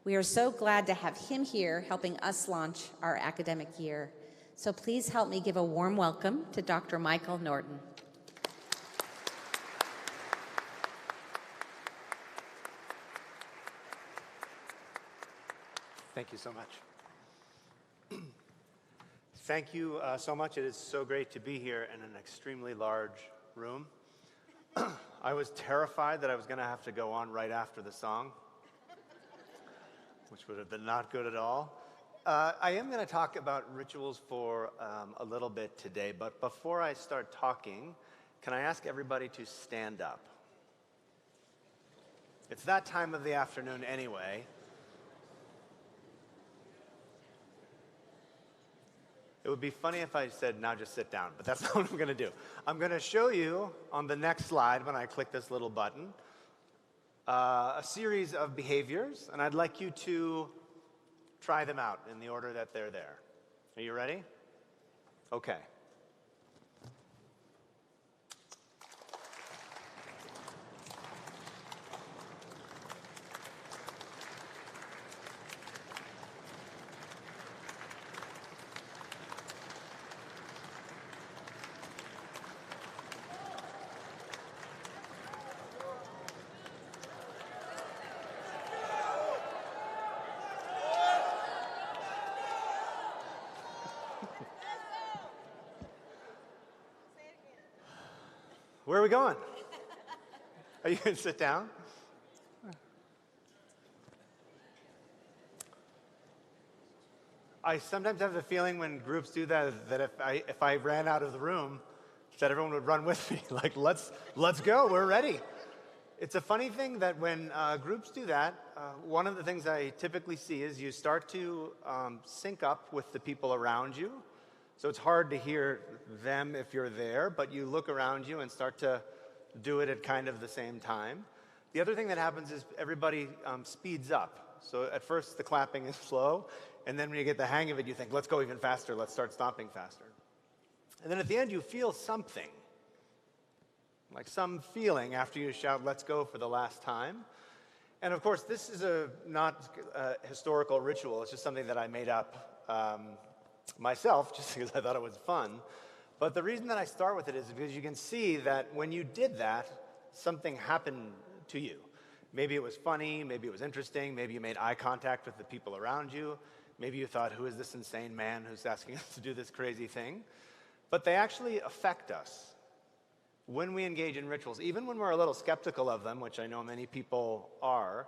We are so glad to have him here helping us launch our academic year. So please help me give a warm welcome to Dr. Michael Norton. Thank you so much. Thank you so much. It is so great to be here in an extremely large room. I was terrified that I was going to have to go on right after the song, which would have been not good at all. I am going to talk about rituals for a little bit today, but before I start talking, can I ask everybody to stand up? It's that time of the afternoon anyway. It would be funny if I said, now just sit down, but that's not what I'm going to do. I'm going to show you on the next slide, when I click this little button, a series of behaviors, and I'd like you to try them out in the order that they're there. Are you ready? Okay. Where are we going? Are you going to sit down? I sometimes have the feeling when groups do that, that if I ran out of the room, that everyone would run with me. Like, let's go, we're ready. It's a funny thing that when groups do that, one of the things I typically see is you start to sync up with the people around you. So it's hard to hear them if you're there, but you look around you and start to do it at kind of the same time. The other thing that happens is everybody speeds up. So at first the clapping is slow, and then when you get the hang of it, you think, let's go even faster, let's start stomping faster. And then at the end, you feel something, like some feeling after you shout, let's go for the last time. And of course, this is not a historical ritual. It's just something that I made up myself, just because I thought it was fun. But the reason that I start with it is because you can see that when you did that, something happened to you. Maybe it was funny, maybe it was interesting, maybe you made eye contact with the people around you, maybe you thought, who is this insane man who's asking us to do this crazy thing? But they actually affect us when we engage in rituals. Even when we're a little skeptical of them, which I know many people are,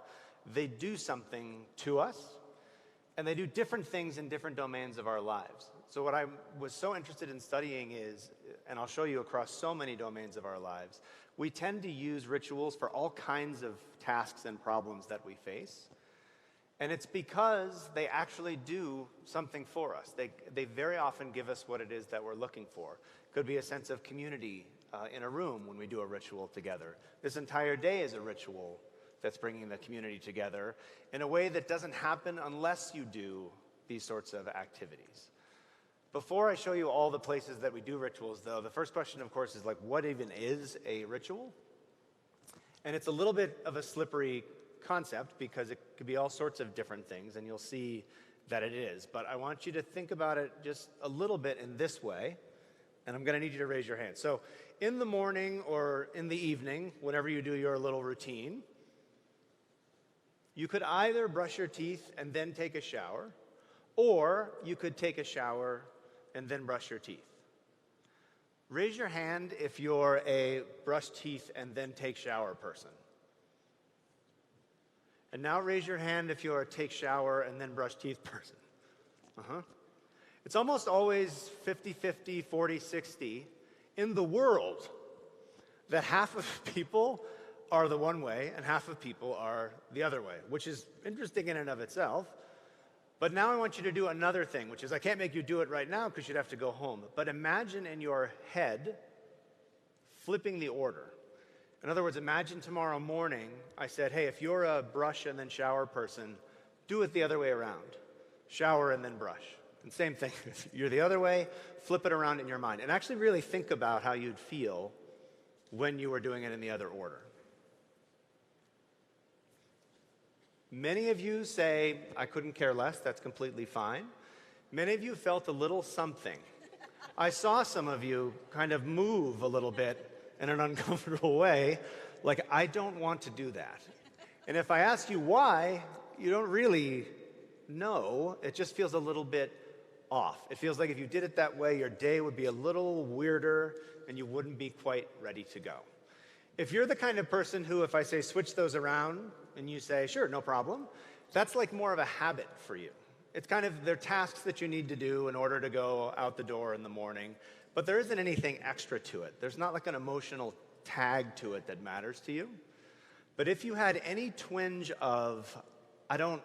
they do something to us, and they do different things in different domains of our lives. So what I was so interested in studying is, and I'll show you across so many domains of our lives, we tend to use rituals for all kinds of tasks and problems that we face. And it's because they actually do something for us. They very often give us what it is that we're looking for. Could be a sense of community in a room when we do a ritual together. This entire day is a ritual that's bringing the community together in a way that doesn't happen unless you do these sorts of activities. Before I show you all the places that we do rituals, though, the first question, of course, is like, what even is a ritual? And it's a little bit of a slippery concept because it could be all sorts of different things, and you'll see that it is. But I want you to think about it just a little bit in this way, and I'm going to need you to raise your hand. So in the morning or in the evening, whenever you do your little routine, you could either brush your teeth and then take a shower, or you could take a shower and then brush your teeth. Raise your hand if you're a brush teeth and then take shower person. And now raise your hand if you're a take shower and then brush teeth person. It's almost always 50-50, 40-60 in the world that half of people are the one way and half of people are the other way, which is interesting in and of itself. But now I want you to do another thing, which is I can't make you do it right now because you'd have to go home. But imagine in your head flipping the order. In other words, imagine tomorrow morning I said, hey, if you're a brush and then shower person, do it the other way around. Shower and then brush. And same thing, if you're the other way, flip it around in your mind. And actually really think about how you'd feel when you were doing it in the other order. Many of you say, I couldn't care less, that's completely fine. Many of you felt a little something. I saw some of you kind of move a little bit in an uncomfortable way, like, I don't want to do that. And if I ask you why, you don't really know. It just feels a little bit off. It feels like if you did it that way, your day would be a little weirder and you wouldn't be quite ready to go. If you're the kind of person who, if I say switch those around, and you say, sure, no problem, that's like more of a habit for you. It's kind of, they're tasks that you need to do in order to go out the door in the morning, but there isn't anything extra to it. There's not like an emotional tag to it that matters to you. But if you had any twinge of, I don't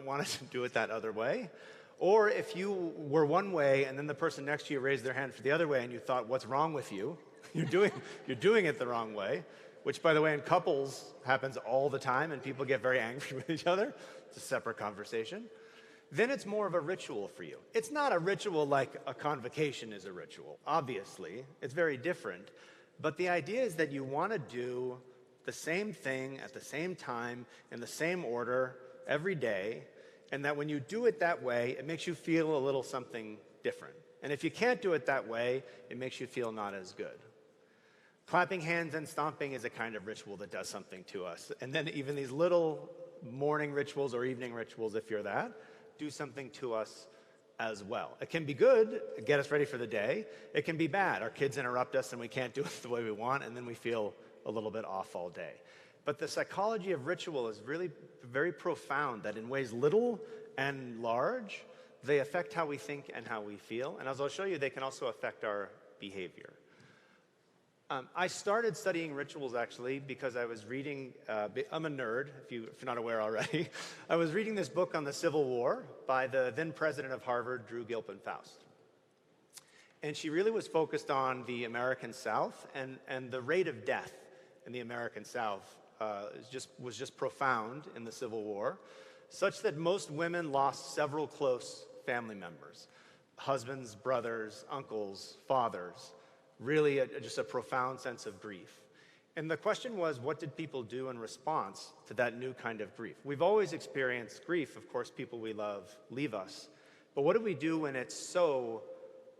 want to do it that other way, or if you were one way and then the person next to you raised their hand for the other way and you thought, what's wrong with you? You're doing it the wrong way. Which, by the way, in couples happens all the time, and people get very angry with each other. It's a separate conversation. Then it's more of a ritual for you. It's not a ritual like a convocation is a ritual, obviously. It's very different. But the idea is that you want to do the same thing at the same time, in the same order, every day, and that when you do it that way, it makes you feel a little something different. And if you can't do it that way, it makes you feel not as good. Clapping hands and stomping is a kind of ritual that does something to us. And then even these little morning rituals or evening rituals, if you're that, do something to us as well. It can be good, get us ready for the day. It can be bad. Our kids interrupt us and we can't do it the way we want, and then we feel a little bit off all day. But the psychology of ritual is really very profound, that in ways little and large, they affect how we think and how we feel. And as I'll show you, they can also affect our behavior. I started studying rituals, actually, because I was reading, I'm a nerd, if you're not aware already. I was reading this book on the Civil War by the then president of Harvard, Drew Gilpin Faust. And she really was focused on the American South and the rate of death in the American South was just profound in the Civil War, such that most women lost several close family members, husbands, brothers, uncles, fathers, really just a profound sense of grief. And the question was, what did people do in response to that new kind of grief? We've always experienced grief. Of course, people we love leave us. But what do we do when it's so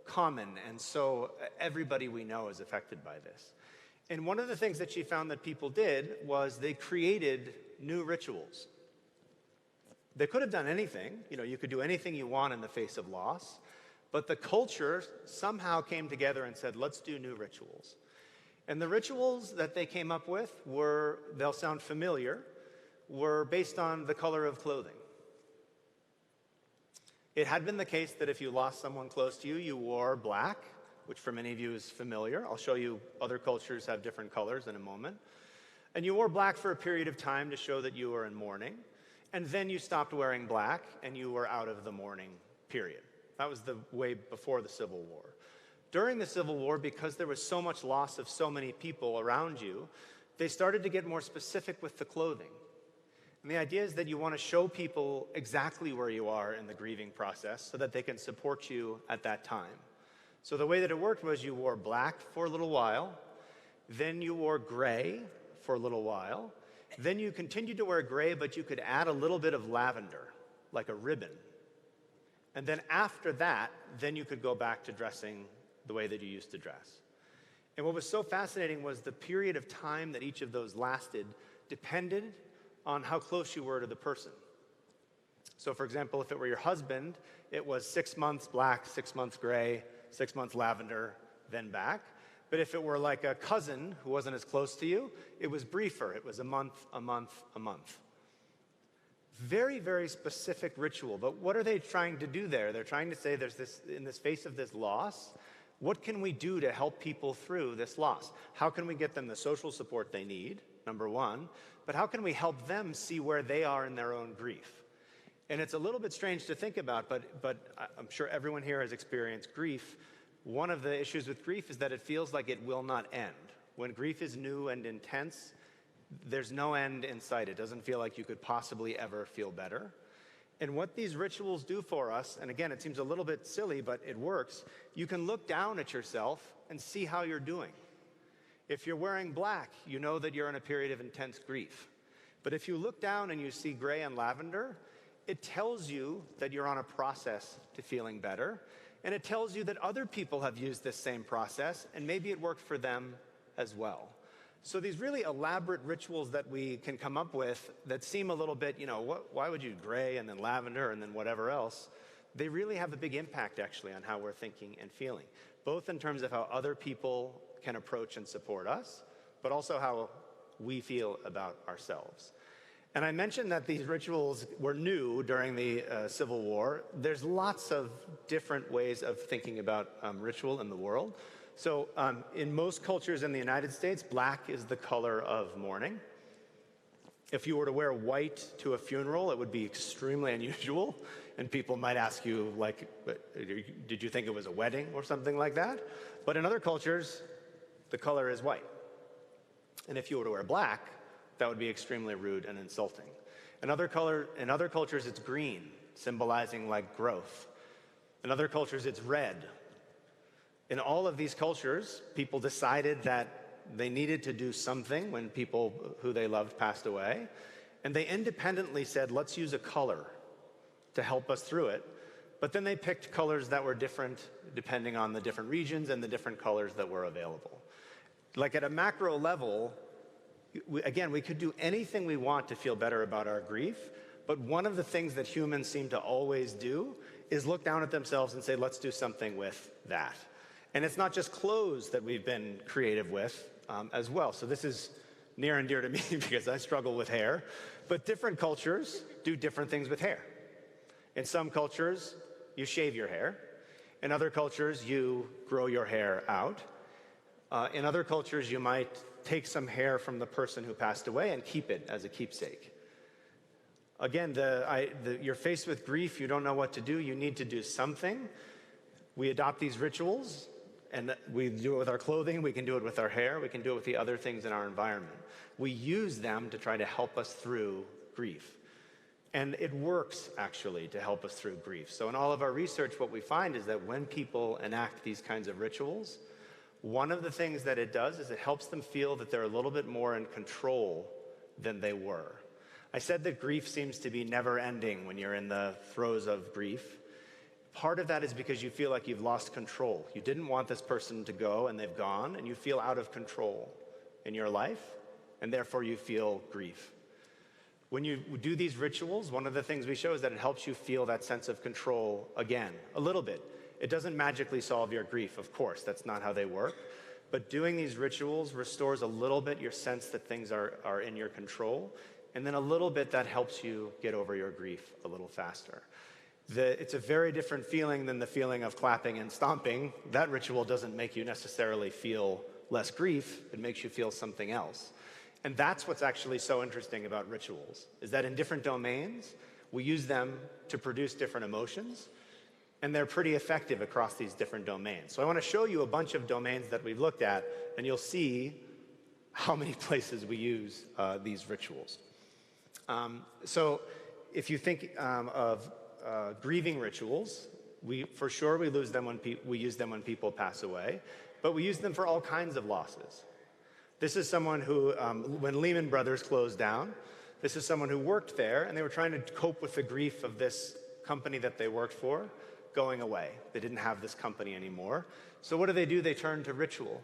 common and so everybody we know is affected by this? And one of the things that she found that people did was they created new rituals. They could have done anything. You could do anything you want in the face of loss. But the culture somehow came together and said, let's do new rituals. And the rituals that they came up with were, they'll sound familiar, were based on the color of clothing. It had been the case that if you lost someone close to you, you wore black, which for many of you is familiar. I'll show you other cultures have different colors in a moment. And you wore black for a period of time to show that you were in mourning. And then you stopped wearing black and you were out of the mourning period. That was the way before the Civil War. During the Civil War, because there was so much loss of so many people around you, they started to get more specific with the clothing. And the idea is that you want to show people exactly where you are in the grieving process so that they can support you at that time. So the way that it worked was you wore black for a little while, then you wore gray for a little while, then you continued to wear gray, but you could add a little bit of lavender, like a ribbon. And then after that, then you could go back to dressing the way that you used to dress. And what was so fascinating was the period of time that each of those lasted depended on how close you were to the person. So for example, if it were your husband, it was 6 months black, 6 months gray, 6 months lavender, then back. But if it were like a cousin who wasn't as close to you, it was briefer. It was a month, a month, a month. Very, very specific ritual. But what are they trying to do there? They're trying to say there's this, in this face of this loss, what can we do to help people through this loss? How can we get them the social support they need, number one, but how can we help them see where they are in their own grief? And it's a little bit strange to think about, but I'm sure everyone here has experienced grief. One of the issues with grief is that it feels like it will not end. When grief is new and intense, there's no end in sight. It doesn't feel like you could possibly ever feel better. And what these rituals do for us, and again, it seems a little bit silly, but it works, you can look down at yourself and see how you're doing. If you're wearing black, you know that you're in a period of intense grief. But if you look down and you see gray and lavender, it tells you that you're on a process to feeling better. And it tells you that other people have used this same process, and maybe it worked for them as well. So these really elaborate rituals that we can come up with that seem a little bit, why would you gray and then lavender and then whatever else? They really have a big impact actually on how we're thinking and feeling, both in terms of how other people can approach and support us, but also how we feel about ourselves. And I mentioned that these rituals were new during the Civil War. There's lots of different ways of thinking about ritual in the world. So in most cultures in the United States, black is the color of mourning. If you were to wear white to a funeral, it would be extremely unusual. And people might ask you, like, did you think it was a wedding or something like that? But in other cultures, the color is white. And if you were to wear black, that would be extremely rude and insulting. In other cultures, it's green, symbolizing like growth. In other cultures, it's red. In all of these cultures, people decided that they needed to do something when people who they loved passed away. And they independently said, let's use a color to help us through it. But then they picked colors that were different depending on the different regions and the different colors that were available. Like at a macro level, again, we could do anything we want to feel better about our grief, but one of the things that humans seem to always do is look down at themselves and say, let's do something with that. And it's not just clothes that we've been creative with as well. So this is near and dear to me because I struggle with hair. But different cultures do different things with hair. In some cultures, you shave your hair. In other cultures, you grow your hair out. In other cultures, you might take some hair from the person who passed away and keep it as a keepsake. Again, you're faced with grief, you don't know what to do, you need to do something. We adopt these rituals, And we do it with our clothing, we can do it with our hair, we can do it with the other things in our environment. We use them to try to help us through grief. And it works, actually, to help us through grief. So in all of our research, what we find is that when people enact these kinds of rituals, one of the things that it does is it helps them feel that they're a little bit more in control than they were. I said that grief seems to be never ending when you're in the throes of grief. Part of that is because you feel like you've lost control. You didn't want this person to go and they've gone, and you feel out of control in your life, and therefore you feel grief. When you do these rituals, one of the things we show is that it helps you feel that sense of control again, a little bit. It doesn't magically solve your grief, of course, that's not how they work. But doing these rituals restores a little bit your sense that things are in your control, and then a little bit that helps you get over your grief a little faster. It's a very different feeling than the feeling of clapping and stomping. That ritual doesn't make you necessarily feel less grief, it makes you feel something else. And that's what's actually so interesting about rituals, is that in different domains, we use them to produce different emotions, and they're pretty effective across these different domains. So I want to show you a bunch of domains that we've looked at, and you'll see how many places we use these rituals. So if you think of grieving rituals, for sure we use them when people pass away, but we use them for all kinds of losses. This is someone who, when Lehman Brothers closed down, this is someone who worked there, and they were trying to cope with the grief of this company that they worked for going away. They didn't have this company anymore. So what do? They turn to ritual.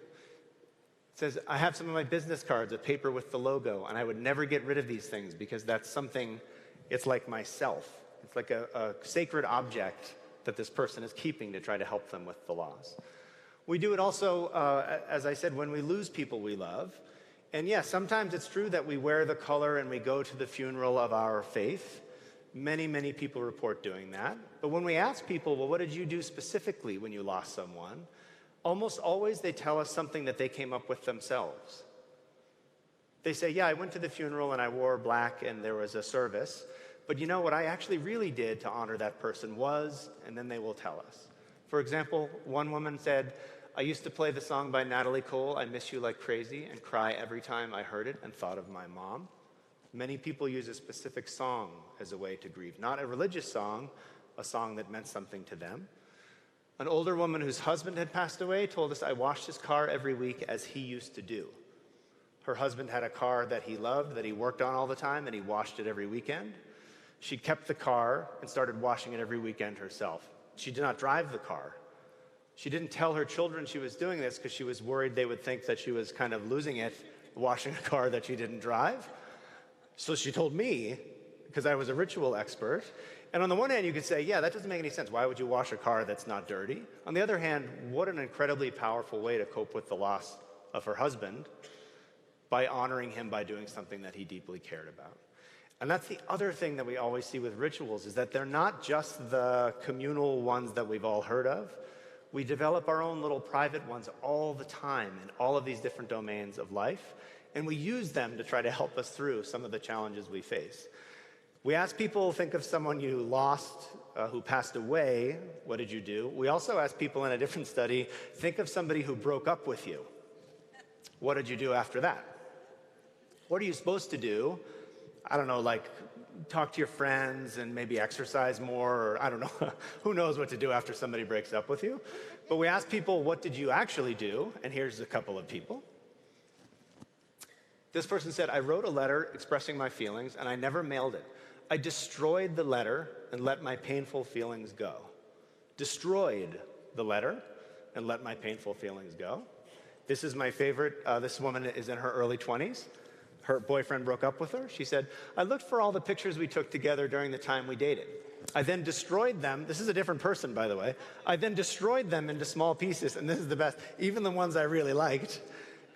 It says, I have some of my business cards, a paper with the logo, and I would never get rid of these things because that's something, it's like myself. It's like a sacred object that this person is keeping to try to help them with the loss. We do it also, as I said, when we lose people we love. And yes, sometimes it's true that we wear the color and we go to the funeral of our faith. Many, many people report doing that. But when we ask people, well, what did you do specifically when you lost someone? Almost always they tell us something that they came up with themselves. They say, yeah, I went to the funeral and I wore black and there was a service. But you know what I actually really did to honor that person was, and then they will tell us. For example, one woman said, I used to play the song by Natalie Cole, I Miss You Like Crazy, and cry every time I heard it and thought of my mom. Many people use a specific song as a way to grieve. Not a religious song, a song that meant something to them. An older woman whose husband had passed away told us, I washed his car every week as he used to do. Her husband had a car that he loved, that he worked on all the time, and he washed it every weekend. She kept the car and started washing it every weekend herself. She did not drive the car. She didn't tell her children she was doing this because she was worried they would think that she was kind of losing it, washing a car that she didn't drive. So she told me, because I was a ritual expert. And on the one hand, you could say, yeah, that doesn't make any sense. Why would you wash a car that's not dirty? On the other hand, what an incredibly powerful way to cope with the loss of her husband by honoring him by doing something that he deeply cared about. And that's the other thing that we always see with rituals, is that they're not just the communal ones that we've all heard of. We develop our own little private ones all the time in all of these different domains of life, and we use them to try to help us through some of the challenges we face. We ask people, think of someone you lost who passed away, what did you do? We also ask people in a different study, think of somebody who broke up with you. What did you do after that? What are you supposed to do? I don't know, like talk to your friends and maybe exercise more, or I don't know. Who knows what to do after somebody breaks up with you? But we ask people, what did you actually do? And here's a couple of people. This person said, I wrote a letter expressing my feelings and I never mailed it. I destroyed the letter and let my painful feelings go. Destroyed the letter and let my painful feelings go. This is my favorite. This woman is in her early 20s. Her boyfriend broke up with her. She said, I looked for all the pictures we took together during the time we dated. I then destroyed them. This is a different person, by the way. I then destroyed them into small pieces, and this is the best, even the ones I really liked,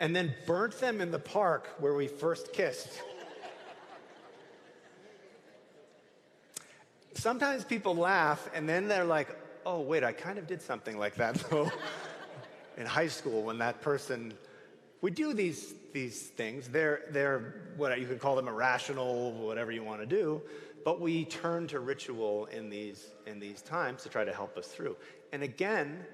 and then burnt them in the park where we first kissed. Sometimes people laugh, and then they're like, oh, wait, I kind of did something like that, though, in high school when that person... We do these things. They're what you can call them irrational, whatever you want to do, but we turn to ritual in these times to try to help us through. And again,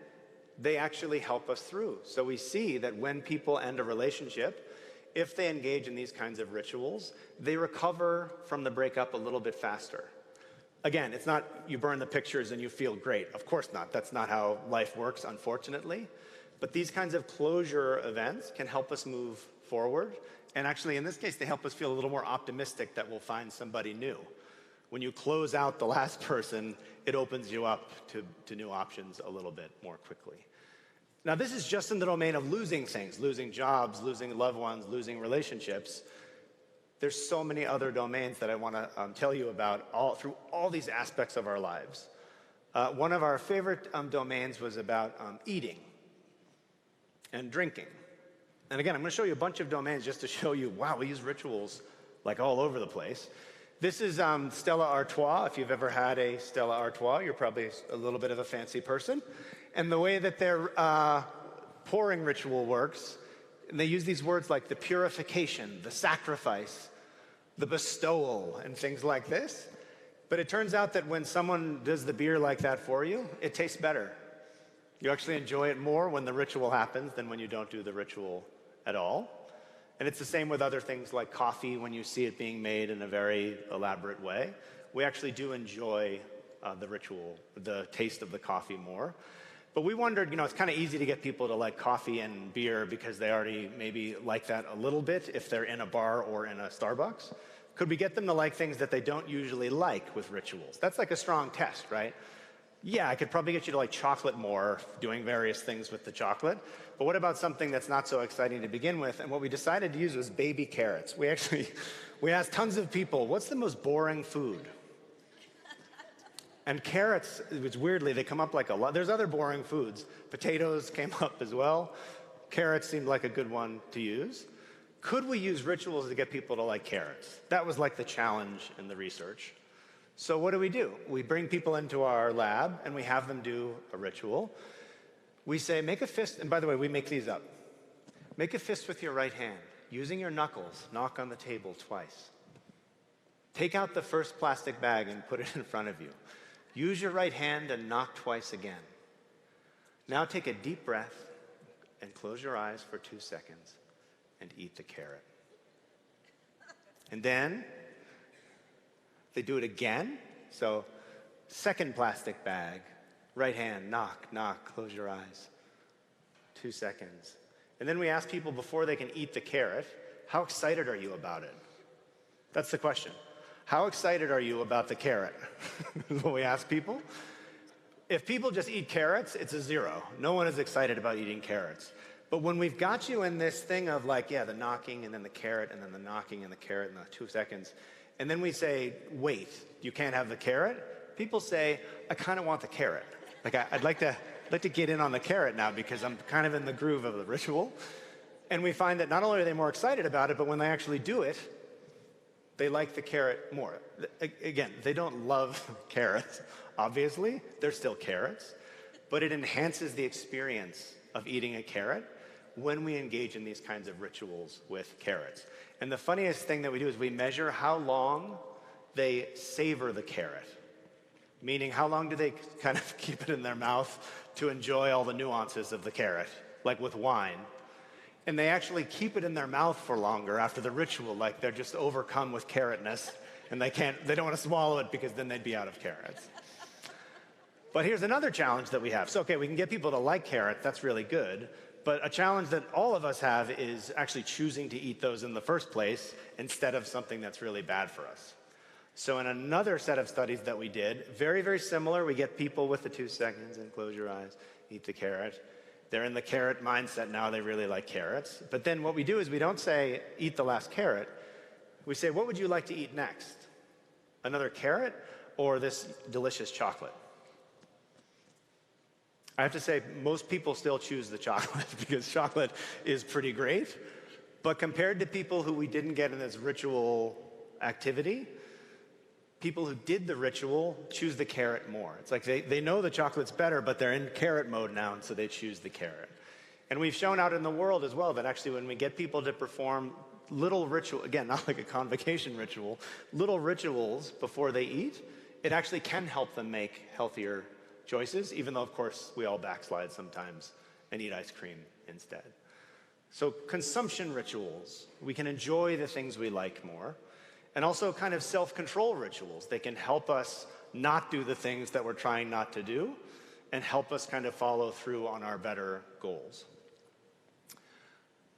they actually help us through. So we see that when people end a relationship, if they engage in these kinds of rituals, they recover from the breakup a little bit faster. Again, it's not you burn the pictures and you feel great. Of course not. That's not how life works, unfortunately. But these kinds of closure events can help us move forward. And actually, in this case, they help us feel a little more optimistic that we'll find somebody new. When you close out the last person, it opens you up to new options a little bit more quickly. Now, this is just in the domain of losing things, losing jobs, losing loved ones, losing relationships. There's so many other domains that I want to tell you about through all these aspects of our lives. One of our favorite domains was about eating and drinking. And again, I'm going to show you a bunch of domains just to show you, wow, we use rituals like all over the place. This is Stella Artois. If you've ever had a Stella Artois, you're probably a little bit of a fancy person. And the way that their pouring ritual works, and they use these words like the purification, the sacrifice, the bestowal, and things like this. But it turns out that when someone does the beer like that for you, it tastes better. You actually enjoy it more when the ritual happens than when you don't do the ritual at all. And it's the same with other things like coffee. When you see it being made in a very elaborate way, we actually do enjoy the ritual, the taste of the coffee more. But we wondered, it's kind of easy to get people to like coffee and beer because they already maybe like that a little bit if they're in a bar or in a Starbucks. Could we get them to like things that they don't usually like with rituals? That's like a strong test, right? Yeah, I could probably get you to like chocolate more, doing various things with the chocolate. But what about something that's not so exciting to begin with? And what we decided to use was baby carrots. We asked tons of people, what's the most boring food? And carrots, which weirdly, they come up like a lot. There's other boring foods. Potatoes came up as well. Carrots seemed like a good one to use. Could we use rituals to get people to like carrots? That was like the challenge in the research. So what do? We bring people into our lab and we have them do a ritual. We say, make a fist, and by the way, we make these up. Make a fist with your right hand. Using your knuckles, knock on the table twice. Take out the first plastic bag and put it in front of you. Use your right hand and knock twice again. Now take a deep breath and close your eyes for 2 seconds and eat the carrot. And then they do it again. So second plastic bag, right hand, knock, knock, close your eyes. 2 seconds. And then we ask people before they can eat the carrot, how excited are you about it? That's the question. How excited are you about the carrot? Is what we ask people. If people just eat carrots, it's a 0. No one is excited about eating carrots. But when we've got you in this thing of like, the knocking and then the carrot and then the knocking and the carrot in the 2 seconds, and then we say, wait, you can't have the carrot? People say, I kind of want the carrot. Like I'd like to get in on the carrot now because I'm kind of in the groove of the ritual. And we find that not only are they more excited about it, but when they actually do it, they like the carrot more. Again, they don't love carrots, obviously. They're still carrots. But it enhances the experience of eating a carrot when we engage in these kinds of rituals with carrots. And the funniest thing that we do is we measure how long they savor the carrot. Meaning, how long do they kind of keep it in their mouth to enjoy all the nuances of the carrot, like with wine. And they actually keep it in their mouth for longer after the ritual, like they're just overcome with carrotness, and they don't want to swallow it because then they'd be out of carrots. But here's another challenge that we have. So, okay, we can get people to like carrots, that's really good. But a challenge that all of us have is actually choosing to eat those in the first place instead of something that's really bad for us. So in another set of studies that we did, very, very similar, we get people with the 2 seconds and close your eyes, eat the carrot. They're in the carrot mindset now, they really like carrots. But then what we do is we don't say, eat the last carrot. We say, what would you like to eat next? Another carrot or this delicious chocolate? I have to say, most people still choose the chocolate because chocolate is pretty great. But compared to people who we didn't get in this ritual activity, people who did the ritual choose the carrot more. It's like they know the chocolate's better, but they're in carrot mode now, and so they choose the carrot. And we've shown out in the world as well that actually when we get people to perform little ritual, again, not like a convocation ritual, little rituals before they eat, it actually can help them make healthier choices, even though, of course, we all backslide sometimes and eat ice cream instead. So consumption rituals, we can enjoy the things we like more, and also kind of self-control rituals. They can help us not do the things that we're trying not to do and help us kind of follow through on our better goals.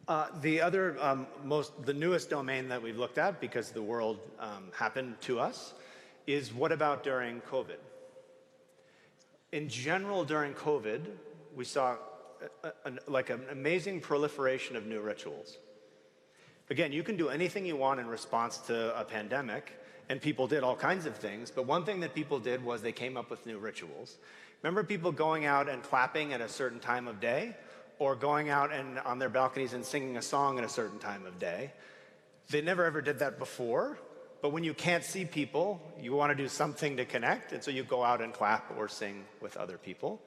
The newest domain that we've looked at, because the world happened to us, is what about during COVID? In general, during COVID, we saw an amazing proliferation of new rituals. Again, you can do anything you want in response to a pandemic, and people did all kinds of things, but one thing that people did was they came up with new rituals. Remember people going out and clapping at a certain time of day, or going out and on their balconies and singing a song at a certain time of day? They never ever did that before, but when you can't see people, you want to do something to connect, and so you go out and clap or sing with other people.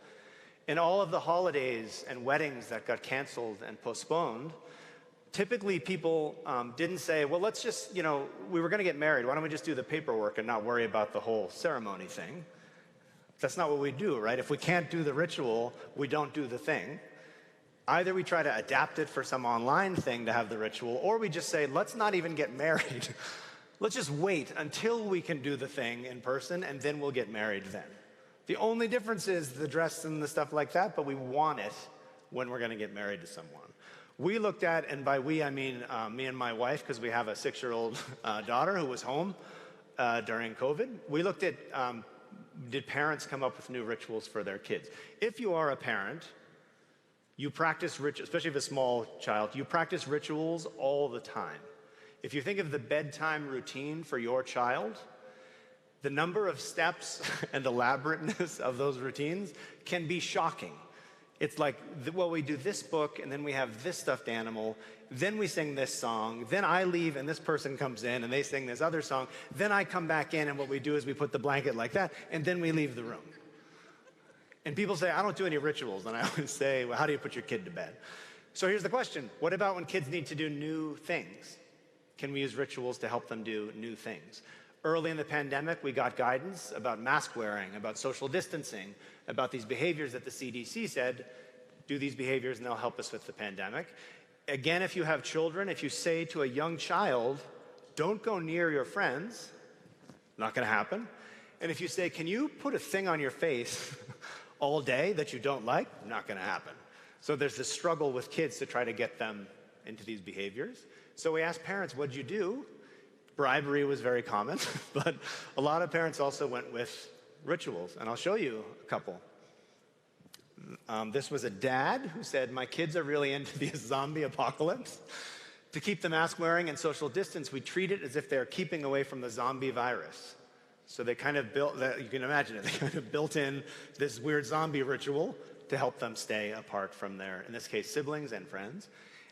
In all of the holidays and weddings that got canceled and postponed, typically people didn't say, well, let's just, we were going to get married. Why don't we just do the paperwork and not worry about the whole ceremony thing? That's not what we do, right? If we can't do the ritual, we don't do the thing. Either we try to adapt it for some online thing to have the ritual, or we just say, let's not even get married. Let's just wait until we can do the thing in person, and then we'll get married then. The only difference is the dress and the stuff like that, but we want it when we're going to get married to someone. We looked at, and by we I mean me and my wife, because we have a 6-year-old daughter who was home during COVID. We looked at, did parents come up with new rituals for their kids? If you are a parent, you practice rituals, especially if a small child, you practice rituals all the time. If you think of the bedtime routine for your child, the number of steps and elaborateness of those routines can be shocking. It's like, well, we do this book, and then we have this stuffed animal, then we sing this song, then I leave, and this person comes in, and they sing this other song, then I come back in, and what we do is we put the blanket like that, and then we leave the room. And people say, I don't do any rituals, and I always say, well, how do you put your kid to bed? So here's the question. What about when kids need to do new things? Can we use rituals to help them do new things? Early in the pandemic, we got guidance about mask wearing, about social distancing, about these behaviors that the CDC said, do these behaviors and they'll help us with the pandemic. Again, if you have children, if you say to a young child, don't go near your friends, not gonna happen. And if you say, can you put a thing on your face all day that you don't like, not gonna happen. So there's this struggle with kids to try to get them into these behaviors. So we asked parents, what'd you do? Bribery was very common, but a lot of parents also went with rituals, and I'll show you a couple. This was a dad who said, my kids are really into the zombie apocalypse. To keep the mask wearing and social distance, we treat it as if they're keeping away from the zombie virus. So they kind of built that, you can imagine it, they kind of built in this weird zombie ritual to help them stay apart from their, in this case, siblings and friends.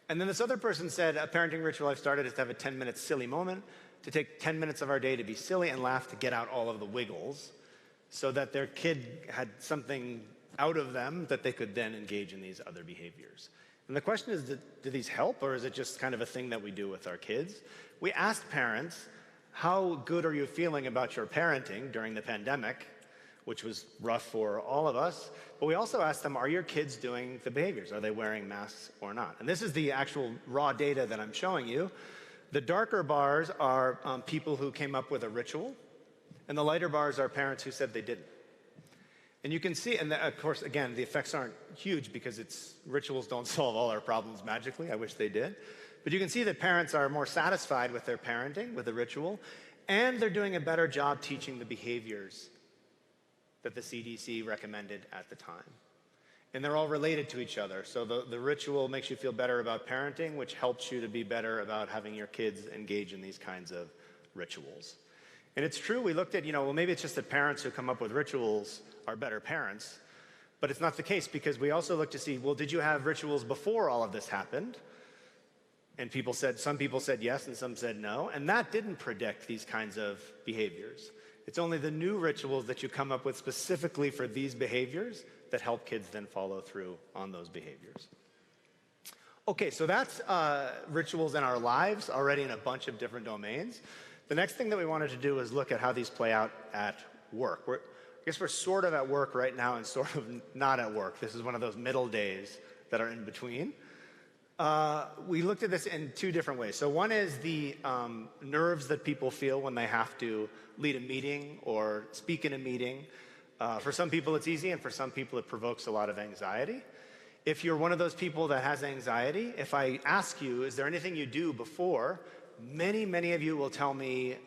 And then this other person said, a parenting ritual I've started is to have a 10-minute silly moment, to take 10 minutes of our day to be silly and laugh, to get out all of the wiggles, so that their kid had something out of them that they could then engage in these other behaviors. And the question is, do these help, or is it just kind of a thing that we do with our kids? We asked parents, how good are you feeling about your parenting during the pandemic, which was rough for all of us, but we also asked them, are your kids doing the behaviors? Are they wearing masks or not? And this is the actual raw data that I'm showing you. The darker bars are people who came up with a ritual, and the lighter bars are parents who said they didn't. And you can see, and of course, again, the effects aren't huge because rituals don't solve all our problems magically. I wish they did. But you can see that parents are more satisfied with their parenting, with the ritual, and they're doing a better job teaching the behaviors that the CDC recommended at the time. And they're all related to each other. So the ritual makes you feel better about parenting, which helps you to be better about having your kids engage in these kinds of rituals. And it's true, we looked at, well, maybe it's just that parents who come up with rituals are better parents, but it's not the case, because we also looked to see, well, did you have rituals before all of this happened? And some people said yes, and some said no, and that didn't predict these kinds of behaviors. It's only the new rituals that you come up with specifically for these behaviors that help kids then follow through on those behaviors. Okay, so that's rituals in our lives already in a bunch of different domains. The next thing that we wanted to do is look at how these play out at work. guess we're sort of at work right now and sort of not at work. This is one of those middle days that are in between. We looked at this in two different ways. So one is the nerves that people feel when they have to lead a meeting or speak in a meeting. For some people it's easy, and for some people it provokes a lot of anxiety. If you're one of those people that has anxiety, if I ask you, is there anything you do before, many of you will tell me,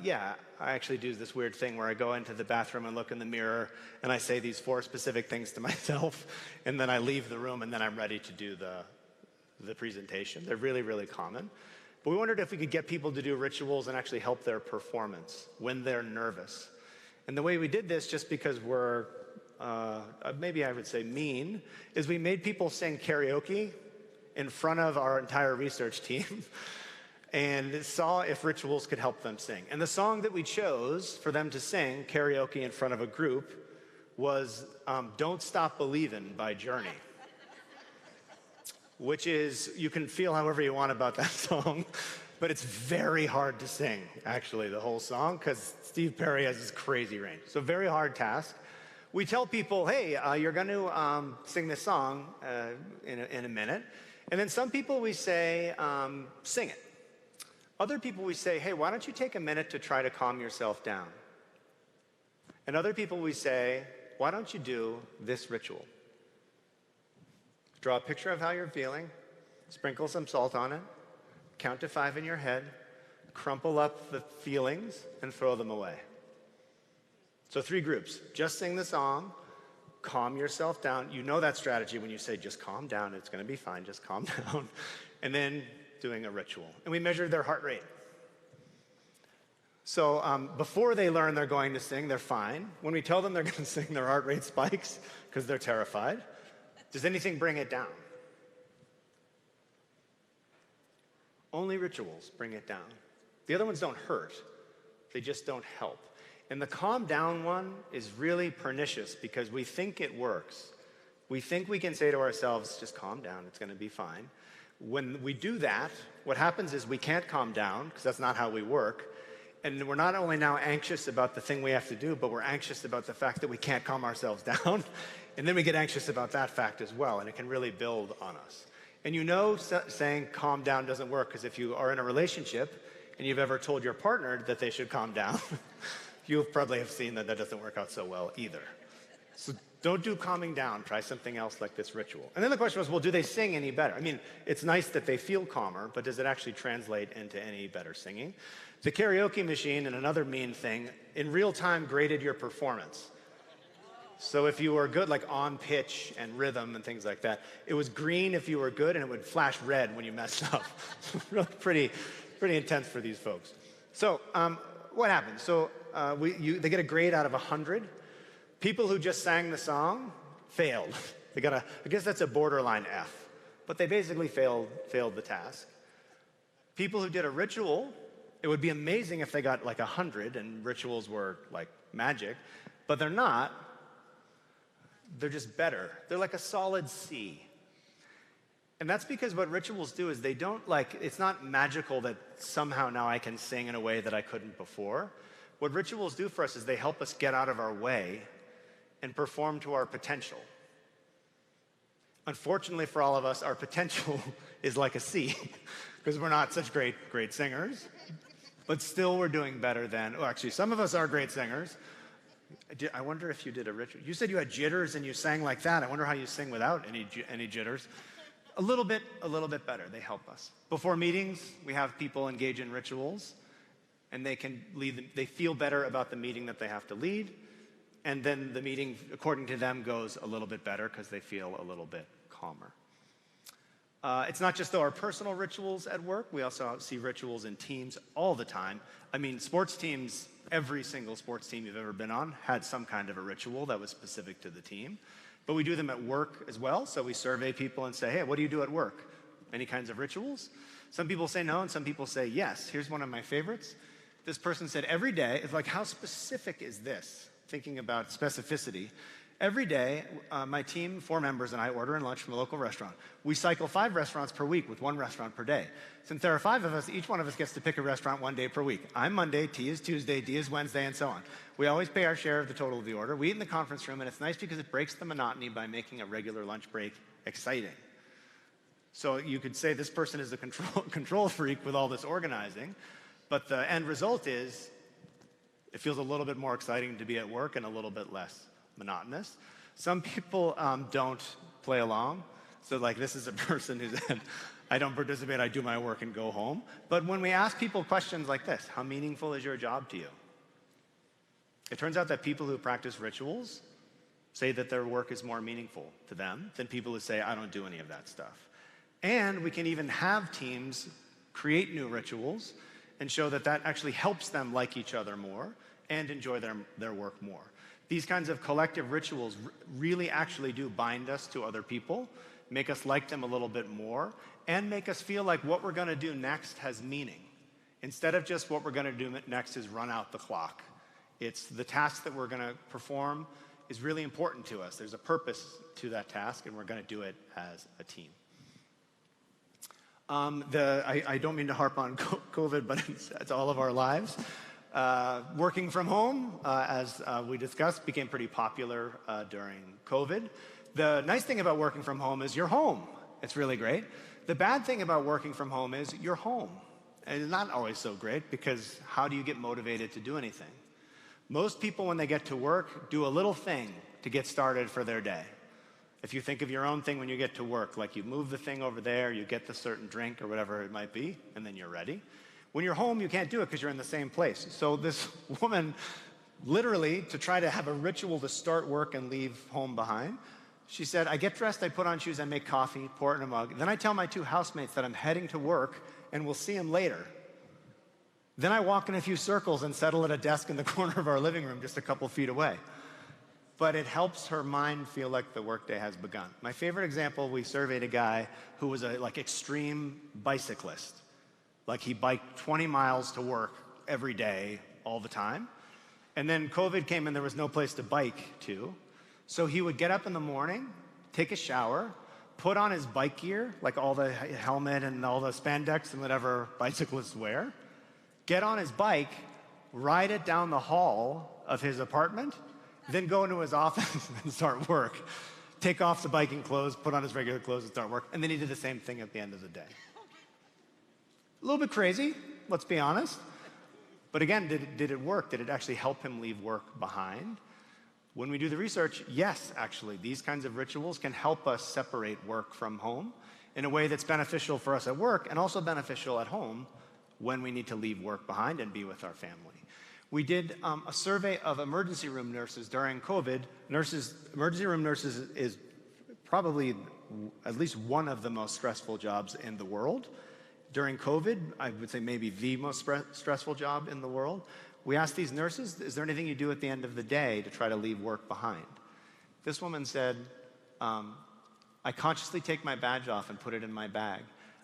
yeah, I actually do this weird thing where I go into the bathroom and look in the mirror and I say these 4 specific things to myself, and then I leave the room and then I'm ready to do the presentation. They're really common. But we wondered if we could get people to do rituals and actually help their performance when they're nervous. And the way we did this, just because we're, maybe I would say mean, is we made people sing karaoke in front of our entire research team and saw if rituals could help them sing. And the song that we chose for them to sing karaoke in front of a group was Don't Stop Believin' by Journey. Which is, you can feel however you want about that song, but it's very hard to sing, actually, the whole song, because Steve Perry has this crazy range. So very hard task. We tell people, hey, you're going to sing this song in a minute. And then some people we say, sing it. Other people we say, hey, why don't you take a minute to try to calm yourself down? And other people we say, why don't you do this ritual? Draw a picture of how you're feeling, sprinkle some salt on it, count to 5 in your head, crumple up the feelings, and throw them away. So 3 groups. Just sing the song, calm yourself down. You know that strategy when you say, just calm down, it's going to be fine, just calm down. And then doing a ritual. And we measured their heart rate. So before they learn they're going to sing, they're fine. When we tell them they're going to sing, their heart rate spikes because they're terrified. Does anything bring it down? Only rituals bring it down. The other ones don't hurt. They just don't help. And the calm down one is really pernicious because we think it works. We think we can say to ourselves, just calm down, it's going to be fine. When we do that, what happens is we can't calm down because that's not how we work. And we're not only now anxious about the thing we have to do, but we're anxious about the fact that we can't calm ourselves down. And then we get anxious about that fact as well, and it can really build on us. And you know saying calm down doesn't work because if you are in a relationship and you've ever told your partner that they should calm down, you probably have seen that that doesn't work out so well either. So don't do calming down. Try something else like this ritual. And then the question was, well, do they sing any better? I mean, it's nice that they feel calmer, but does it actually translate into any better singing? The karaoke machine, and another mean thing, in real time graded your performance. So if you were good, like on pitch and rhythm and things like that, it was green if you were good, and it would flash red when you messed up. Really pretty intense for these folks. So what happened? So they get a grade out of 100. People who just sang the song failed. They got I guess that's a borderline F, but they basically failed the task. People who did a ritual, it would be amazing if they got like 100 and rituals were like magic, but they're not. They're just better. They're like a solid C. And that's because what rituals do is they don't it's not magical that somehow now I can sing in a way that I couldn't before. What rituals do for us is they help us get out of our way and perform to our potential. Unfortunately for all of us, our potential is like a C because we're not such great singers, but still we're doing better than, actually some of us are great singers. I wonder if you did a ritual. You said you had jitters and you sang like that. I wonder how you sing without any jitters. A little bit better. They help us. Before meetings, we have people engage in rituals, and they can lead. They feel better about the meeting that they have to lead, and then the meeting, according to them, goes a little bit better because they feel a little bit calmer. It's not just our personal rituals at work. We also see rituals in teams all the time. I mean, sports teams. Every single sports team you've ever been on had some kind of a ritual that was specific to the team. But we do them at work as well. So we survey people and say, hey, what do you do at work? Any kinds of rituals? Some people say no, and some people say yes. Here's one of my favorites. This person said every day, it's like, how specific is this? Thinking about specificity. Every day, my team, 4 members, and I order in lunch from a local restaurant. We cycle 5 restaurants per week with 1 restaurant per day. Since there are 5 of us, each one of us gets to pick a restaurant 1 day per week. I'm Monday, T is Tuesday, D is Wednesday, and so on. We always pay our share of the total of the order. We eat in the conference room, and it's nice because it breaks the monotony by making a regular lunch break exciting. So you could say this person is a control freak with all this organizing, but the end result is it feels a little bit more exciting to be at work and a little bit less monotonous. Some people don't play along. So like this is a person who said, I don't participate, I do my work and go home. But when we ask people questions like this, how meaningful is your job to you? It turns out that people who practice rituals say that their work is more meaningful to them than people who say, I don't do any of that stuff. And we can even have teams create new rituals and show that that actually helps them like each other more and enjoy their work more. These kinds of collective rituals really actually do bind us to other people, make us like them a little bit more, and make us feel like what we're going to do next has meaning. Instead of just what we're going to do next is run out the clock. It's the task that we're going to perform is really important to us. There's a purpose to that task, and we're going to do it as a team. I don't mean to harp on COVID, but it's all of our lives. Working from home, as we discussed, became pretty popular during COVID. The nice thing about working from home is you're home. It's really great. The bad thing about working from home is you're home. And it's not always so great because how do you get motivated to do anything? Most people, when they get to work, do a little thing to get started for their day. If you think of your own thing when you get to work, like you move the thing over there, you get the certain drink or whatever it might be, and then you're ready. When you're home, you can't do it because you're in the same place. So this woman, literally, to try to have a ritual to start work and leave home behind, she said, I get dressed, I put on shoes, I make coffee, pour it in a mug. Then I tell my 2 housemates that I'm heading to work and we'll see them later. Then I walk in a few circles and settle at a desk in the corner of our living room just a couple feet away. But it helps her mind feel like the workday has begun. My favorite example, we surveyed a guy who was a extreme bicyclist. Like he biked 20 miles to work every day, all the time. And then COVID came and there was no place to bike to. So he would get up in the morning, take a shower, put on his bike gear, like all the helmet and all the spandex and whatever bicyclists wear, get on his bike, ride it down the hall of his apartment, then go into his office and start work. Take off the biking clothes, put on his regular clothes and start work. And then he did the same thing at the end of the day. A little bit crazy, let's be honest. But again, did it work? Did it actually help him leave work behind? When we do the research, yes, actually, these kinds of rituals can help us separate work from home in a way that's beneficial for us at work and also beneficial at home when we need to leave work behind and be with our family. We did a survey of emergency room nurses during COVID. Emergency room nurses is probably at least one of the most stressful jobs in the world. During COVID, I would say maybe the most stressful job in the world. We asked these nurses, is there anything you do at the end of the day to try to leave work behind? This woman said, I consciously take my badge off and put it in my bag.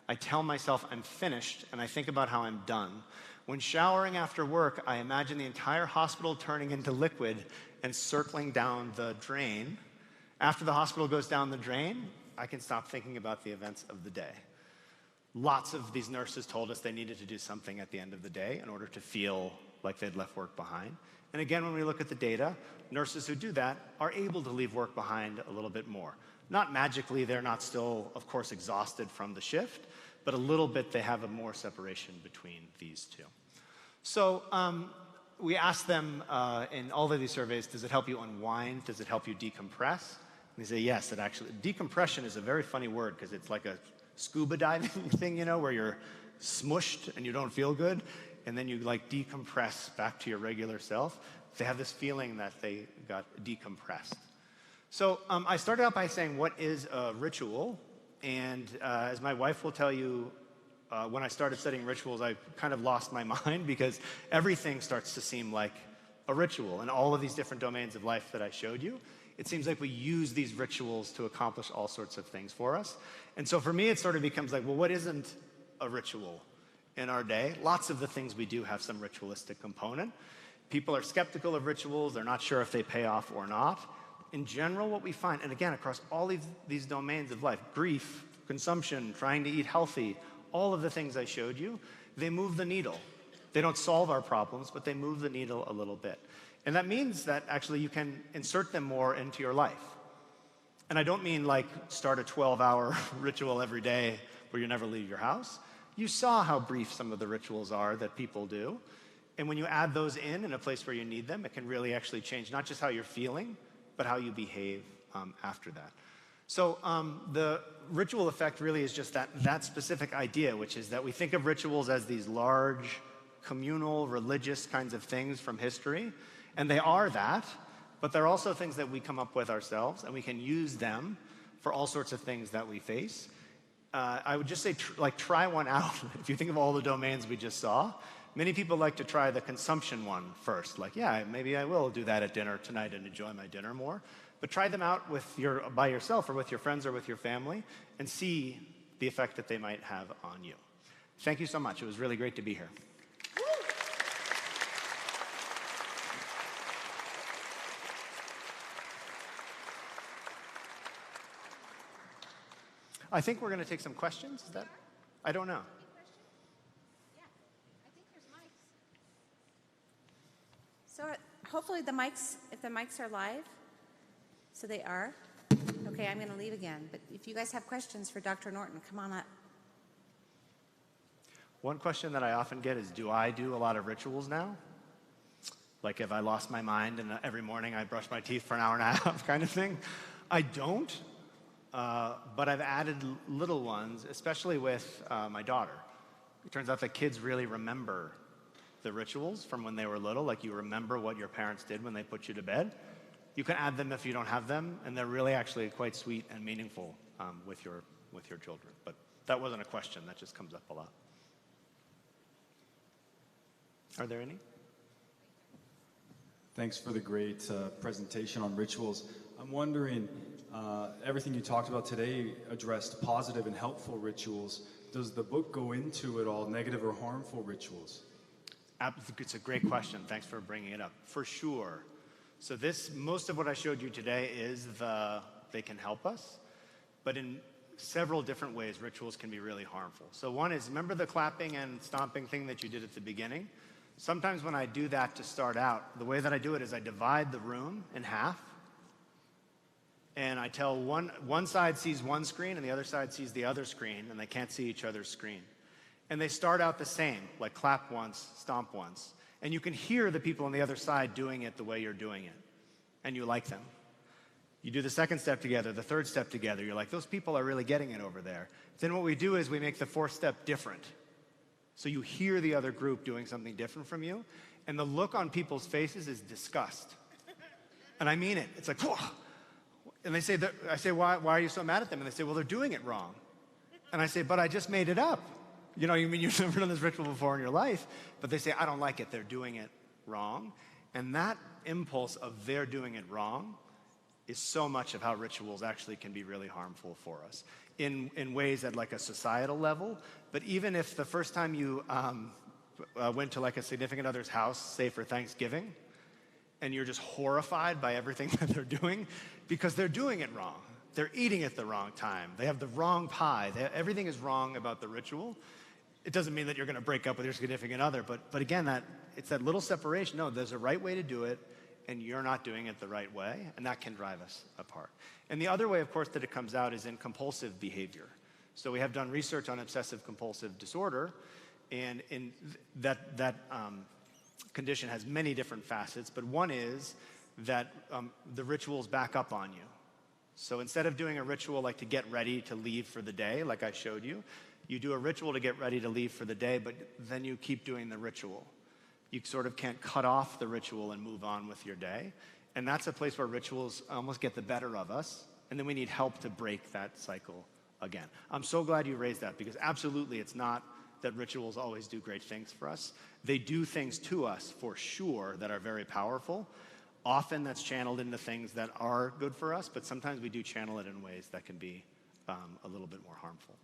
I tell myself I'm finished and I think about how I'm done. When showering after work, I imagine the entire hospital turning into liquid and circling down the drain. After the hospital goes down the drain, I can stop thinking about the events of the day. Lots of these nurses told us they needed to do something at the end of the day in order to feel like they'd left work behind. And again, when we look at the data, nurses who do that are able to leave work behind a little bit more. Not magically, they're not still, of course, exhausted from the shift, but a little bit they have a more separation between these two. So we asked them in all of these surveys, does it help you unwind? Does it help you decompress? And they say, yes, it actually, decompression is a very funny word because it's like a scuba diving thing, you know, where you're smushed and you don't feel good, and then you like decompress back to your regular self. They have this feeling that they got decompressed. So I started out by saying, what is a ritual? And as my wife will tell you, when I started studying rituals, I kind of lost my mind because everything starts to seem like a ritual. In all of these different domains of life that I showed you, it seems like we use these rituals to accomplish all sorts of things for us. And so for me, it sort of becomes like, well, what isn't a ritual in our day? Lots of the things we do have some ritualistic component. People are skeptical of rituals. They're not sure if they pay off or not. In general, what we find, and again, across all these domains of life, grief, consumption, trying to eat healthy, all of the things I showed you, they move the needle. They don't solve our problems, but they move the needle a little bit. And that means that actually you can insert them more into your life. And I don't mean like start a 12-hour ritual every day where you never leave your house. You saw how brief some of the rituals are that people do. And when you add those in a place where you need them, it can really actually change not just how you're feeling, but how you behave after that. So the ritual effect really is just that specific idea, which is that we think of rituals as these large, communal, religious kinds of things from history. And they are that, but they're also things that we come up with ourselves, and we can use them for all sorts of things that we face. I would just say, try one out. If you think of all the domains we just saw, many people like to try the consumption one first. Like, yeah, maybe I will do that at dinner tonight and enjoy my dinner more. But try them out by yourself or with your friends or with your family and see the effect that they might have on you. Thank you so much. It was really great to be here. I think we're going to take some questions. Is that? I don't know. Yeah, I think there's mics. So hopefully the mics, if the mics are live, so they are. Okay, I'm going to leave again. But if you guys have questions for Dr. Norton, come on up. One question that I often get is, do I do a lot of rituals now? Like if I lost my mind and every morning I brush my teeth for an hour and a half kind of thing? I don't. But I've added little ones, especially with my daughter. It turns out that kids really remember the rituals from when they were little, like you remember what your parents did when they put you to bed. You can add them if you don't have them, and they're really actually quite sweet and meaningful with your children. But that wasn't a question, that just comes up a lot. Are there any? Thanks for the great presentation on rituals. I'm wondering, everything you talked about today addressed positive and helpful rituals. Does the book go into at all negative or harmful rituals? It's a great question. Thanks for bringing it up. For sure. So most of what I showed you today is they can help us, but in several different ways, rituals can be really harmful. So one is, remember the clapping and stomping thing that you did at the beginning? Sometimes when I do that to start out, the way that I do it is I divide the room in half, and I tell one side sees one screen and the other side sees the other screen, and they can't see each other's screen. And they start out the same, like clap once, stomp once. And you can hear the people on the other side doing it the way you're doing it, and you like them. You do the second step together, the third step together. You're like, those people are really getting it over there. Then what we do is we make the fourth step different. So you hear the other group doing something different from you, and the look on people's faces is disgust. And I mean it. It's like, whoa. And I say, why are you so mad at them? And they say, well, they're doing it wrong. And I say, but I just made it up. You mean you've never done this ritual before in your life? But they say, I don't like it. They're doing it wrong. And that impulse of they're doing it wrong is so much of how rituals actually can be really harmful for us in ways at like a societal level. But even if the first time you went to like a significant other's house, say for Thanksgiving, and you're just horrified by everything that they're doing because they're doing it wrong. They're eating at the wrong time. They have the wrong pie. Everything is wrong about the ritual. It doesn't mean that you're going to break up with your significant other, but again, it's that little separation. No, there's a right way to do it, and you're not doing it the right way, and that can drive us apart. And the other way, of course, that it comes out is in compulsive behavior. So we have done research on obsessive compulsive disorder, and in that condition has many different facets, but one is that the rituals back up on you. So instead of doing a ritual like to get ready to leave for the day, like I showed you, you do a ritual to get ready to leave for the day, but then you keep doing the ritual. You sort of can't cut off the ritual and move on with your day. And that's a place where rituals almost get the better of us, and then we need help to break that cycle again. I'm so glad you raised that, because absolutely it's not that rituals always do great things for us. They do things to us for sure that are very powerful. Often that's channeled into things that are good for us, but sometimes we do channel it in ways that can be a little bit more harmful.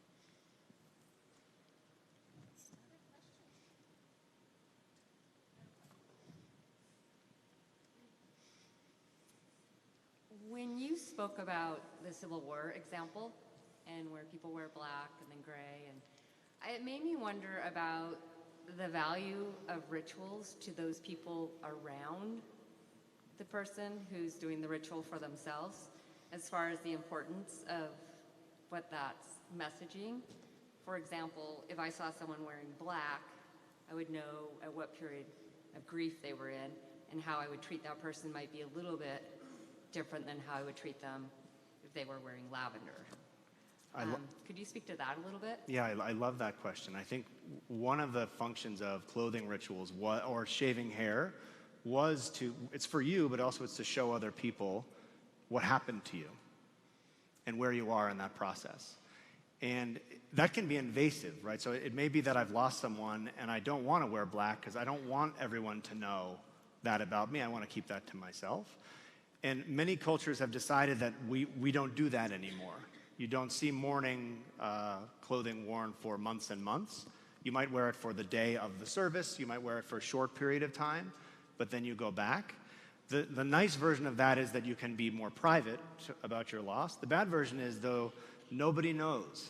you spoke about the Civil War example and where people wear black and then gray, and it made me wonder about the value of rituals to those people around the person who's doing the ritual for themselves, as far as the importance of what that's messaging. For example, if I saw someone wearing black, I would know at what period of grief they were in, and how I would treat that person might be a little bit different than how I would treat them if they were wearing lavender. Could you speak to that a little bit? Yeah, I love that question. I think one of the functions of clothing rituals or shaving hair was it's for you, but also it's to show other people what happened to you and where you are in that process. And that can be invasive, right? So it may be that I've lost someone and I don't want to wear black because I don't want everyone to know that about me. I want to keep that to myself. And many cultures have decided that we don't do that anymore. You don't see mourning clothing worn for months and months. You might wear it for the day of the service. You might wear it for a short period of time, but then you go back. The nice version of that is that you can be more private about your loss. The bad version is, though, nobody knows.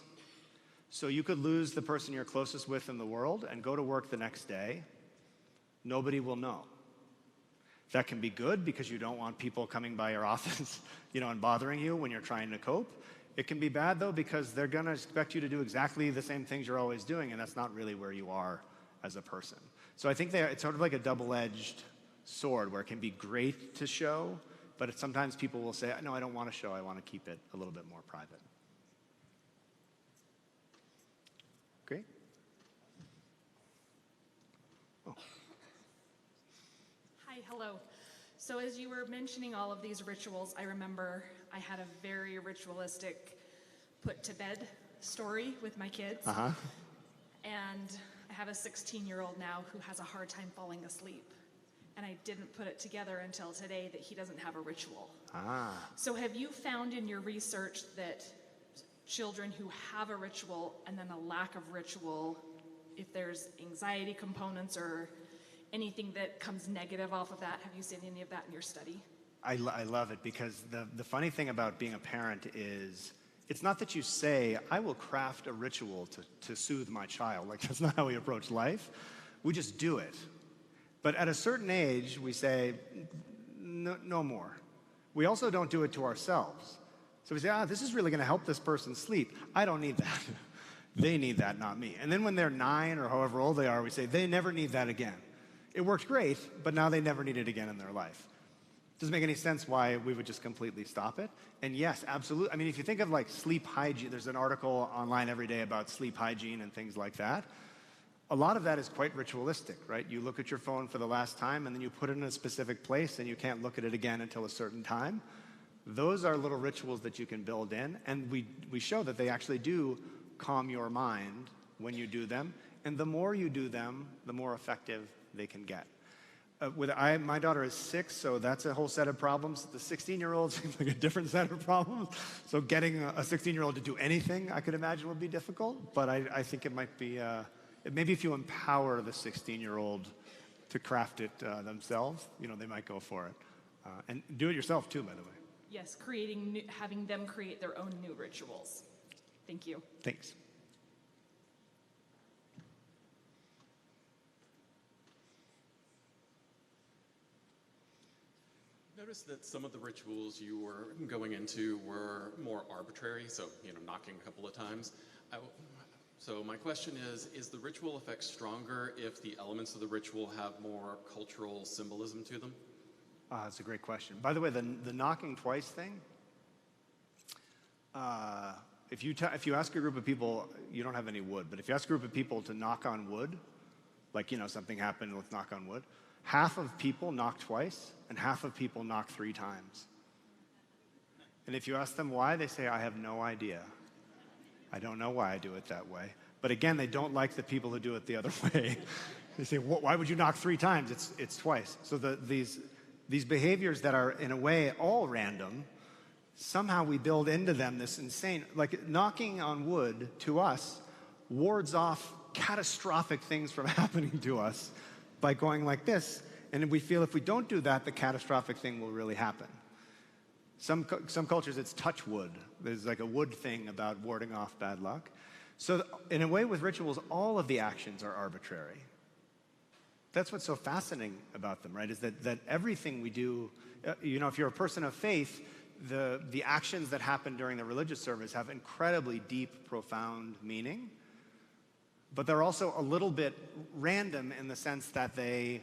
So you could lose the person you're closest with in the world and go to work the next day. Nobody will know. That can be good because you don't want people coming by your office, and bothering you when you're trying to cope. It can be bad, though, because they're going to expect you to do exactly the same things you're always doing, and that's not really where you are as a person. So I think it's sort of like a double-edged sword where it can be great to show, but sometimes people will say, no, I don't want to show. I want to keep it a little bit more private. Great. Oh. Hi, hello. So as you were mentioning all of these rituals, I remember I had a very ritualistic put-to-bed story with my kids. Uh-huh. And I have a 16-year-old now who has a hard time falling asleep. And I didn't put it together until today that he doesn't have a ritual. Ah. So have you found in your research that children who have a ritual and then a lack of ritual, if there's anxiety components or anything that comes negative off of that, have you seen any of that in your study? I love it, because the funny thing about being a parent is it's not that you say, I will craft a ritual to soothe my child. Like, that's not how we approach life. We just do it. But at a certain age, we say, no more. We also don't do it to ourselves. So we say, this is really going to help this person sleep. I don't need that. They need that, not me. And then when they're 9 or however old they are, we say, they never need that again. It worked great, but now they never need it again in their life. Doesn't make any sense why we would just completely stop it. And yes, absolutely. I mean, if you think of like sleep hygiene, there's an article online every day about sleep hygiene and things like that. A lot of that is quite ritualistic, right? You look at your phone for the last time and then you put it in a specific place and you can't look at it again until a certain time. Those are little rituals that you can build in, and we show that they actually do calm your mind when you do them. And the more you do them, the more effective they can get. My daughter is 6, so that's a whole set of problems. The 16-year-old seems like a different set of problems. So getting a 16-year-old to do anything, I could imagine, would be difficult. But I think it might be, maybe if you empower the 16-year-old to craft it themselves, they might go for it. And do it yourself, too, by the way. Yes, having them create their own new rituals. Thank you. Thanks. Noticed that some of the rituals you were going into were more arbitrary, so, knocking a couple of times. So my question is the ritual effect stronger if the elements of the ritual have more cultural symbolism to them? That's a great question. By the way, the knocking twice thing, if you ask a group of people, you don't have any wood, but if you ask a group of people to knock on wood, like, something happened, let's knock on wood, half of people knock twice, and half of people knock 3 times. And if you ask them why, they say, I have no idea. I don't know why I do it that way. But again, they don't like the people who do it the other way. They say, why would you knock 3 times? It's twice. So these behaviors that are, in a way, all random, somehow we build into them this insane, like knocking on wood to us wards off catastrophic things from happening to us by going like this. And we feel if we don't do that, the catastrophic thing will really happen. Some cultures, it's touch wood. There's like a wood thing about warding off bad luck. So in a way, with rituals, all of the actions are arbitrary. That's what's so fascinating about them, right? Is that everything we do, if you're a person of faith, the actions that happen during the religious service have incredibly deep, profound meaning. But they're also a little bit random in the sense that they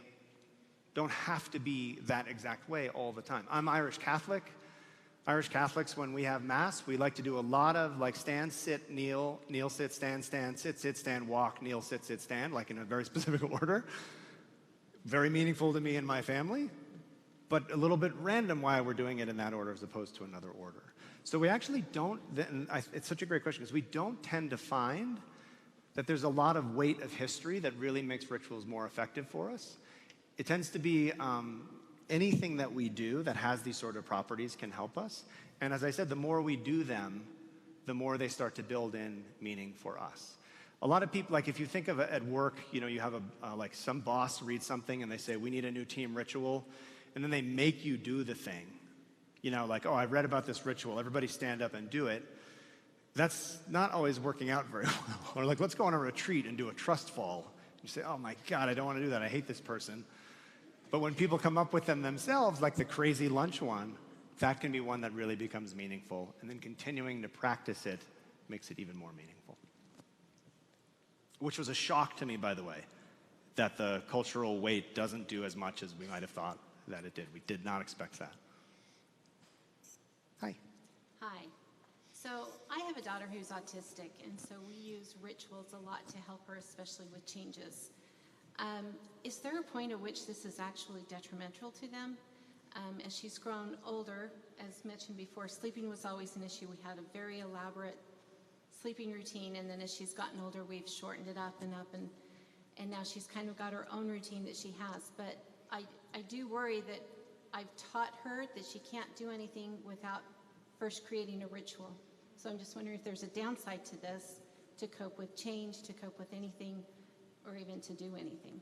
don't have to be that exact way all the time. I'm Irish Catholic. Irish Catholics, when we have Mass, we like to do a lot of like stand, sit, kneel, sit, stand, sit, stand, walk, kneel, sit, stand, like in a very specific order. Very meaningful to me and my family, but a little bit random why we're doing it in that order as opposed to another order. So we actually don't, it's such a great question, because we don't tend to find that there's a lot of weight of history that really makes rituals more effective for us. It tends to be anything that we do that has these sort of properties can help us. And as I said, the more we do them, the more they start to build in meaning for us. A lot of people, like if you think of it at work, you have like some boss reads something and they say, we need a new team ritual. And then they make you do the thing. Like, oh, I read about this ritual. Everybody stand up and do it. That's not always working out very well. Or like, let's go on a retreat and do a trust fall. You say, oh my God, I don't want to do that. I hate this person. But when people come up with them themselves, like the crazy lunch one, that can be one that really becomes meaningful. And then continuing to practice it makes it even more meaningful. Which was a shock to me, by the way, that the cultural weight doesn't do as much as we might have thought that it did. We did not expect that. Hi. Hi. So I have a daughter who's autistic, and so we use rituals a lot to help her, especially with changes. Is there a point at which this is actually detrimental to them? As she's grown older, as mentioned before, sleeping was always an issue. We had a very elaborate sleeping routine, and then as she's gotten older, we've shortened it up, and now she's kind of got her own routine that she has. But I do worry that I've taught her that she can't do anything without first creating a ritual. So I'm just wondering if there's a downside to this, to cope with change, to cope with anything, or even to do anything.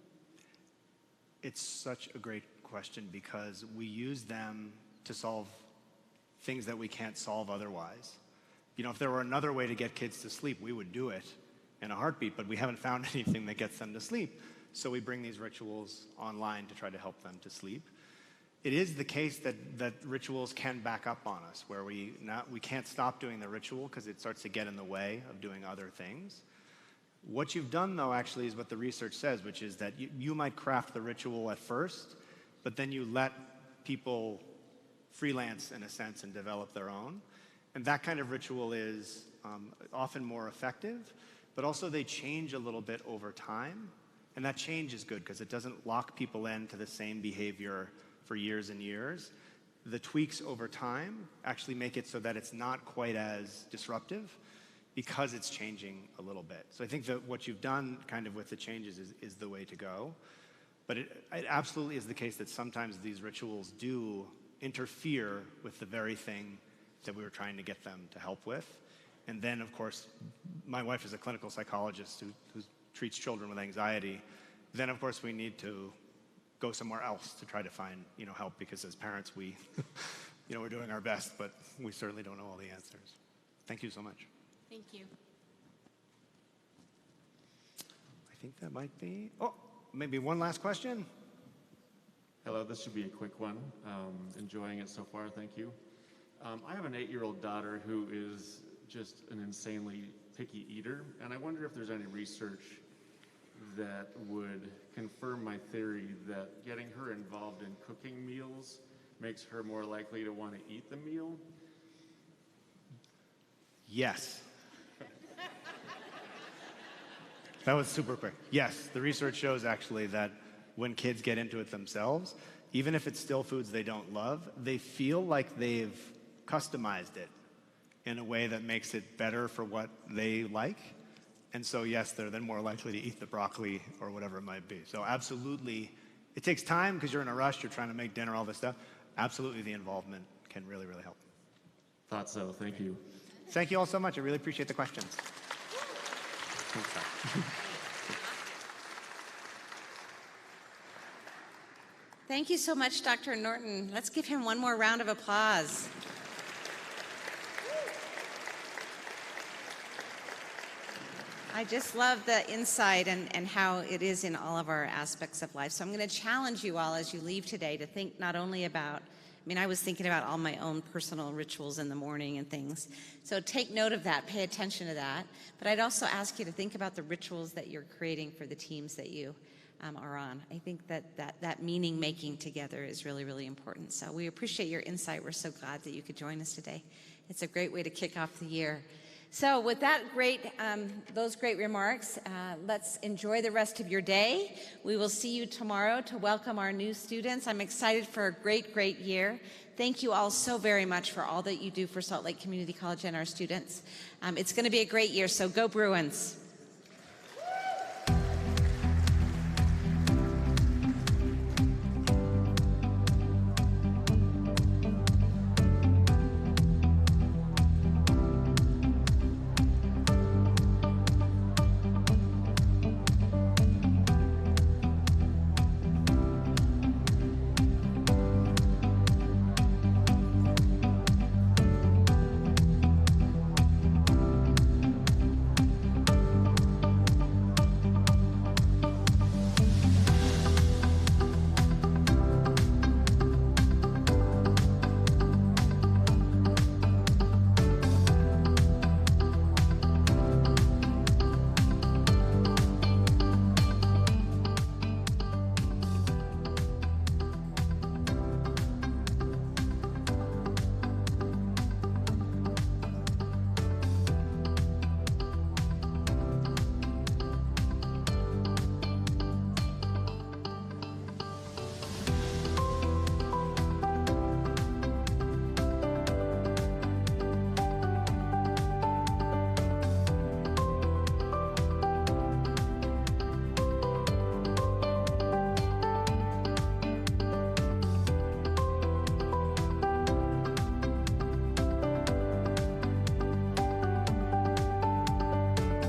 It's such a great question, because we use them to solve things that we can't solve otherwise. If there were another way to get kids to sleep, we would do it in a heartbeat, but we haven't found anything that gets them to sleep. So we bring these rituals online to try to help them to sleep. It is the case that rituals can back up on us, where we can't stop doing the ritual because it starts to get in the way of doing other things. What you've done, though, actually is what the research says, which is that you might craft the ritual at first, but then you let people freelance, in a sense, and develop their own. And that kind of ritual is often more effective, but also they change a little bit over time. And that change is good because it doesn't lock people into the same behavior for years and years. The tweaks over time actually make it so that it's not quite as disruptive because it's changing a little bit. So I think that what you've done kind of with the changes is the way to go. But it absolutely is the case that sometimes these rituals do interfere with the very thing that we were trying to get them to help with. And then, of course, my wife is a clinical psychologist who treats children with anxiety. Then, of course, we need to go somewhere else to try to find, help, because as parents, we're doing our best, but we certainly don't know all the answers. Thank you so much. Thank you. I think that might be, maybe one last question. Hello, this should be a quick one. Enjoying it so far, thank you. I have an 8-year-old daughter who is just an insanely picky eater, and I wonder if there's any research that would confirm my theory that getting her involved in cooking meals makes her more likely to want to eat the meal. Yes. That was super quick. Yes, the research shows actually that when kids get into it themselves, even if it's still foods they don't love, they feel like they've customized it in a way that makes it better for what they like. And so, yes, they're then more likely to eat the broccoli or whatever it might be. So absolutely, it takes time because you're in a rush, you're trying to make dinner, all this stuff. Absolutely, the involvement can really, really help. Thought so, thank you. Thank you all so much. I really appreciate the questions. Thank you so much, Dr. Norton. Let's give him one more round of applause. I just love the insight and how it is in all of our aspects of life. So I'm going to challenge you all as you leave today to think not only about, I was thinking about all my own personal rituals in the morning and things. So take note of that, pay attention to that. But I'd also ask you to think about the rituals that you're creating for the teams that you are on. I think that meaning making together is really, really important. So we appreciate your insight. We're so glad that you could join us today. It's a great way to kick off the year. So with that those great remarks, let's enjoy the rest of your day. We will see you tomorrow to welcome our new students. I'm excited for a great, great year. Thank you all so very much for all that you do for Salt Lake Community College and our students. It's going to be a great year, so go Bruins.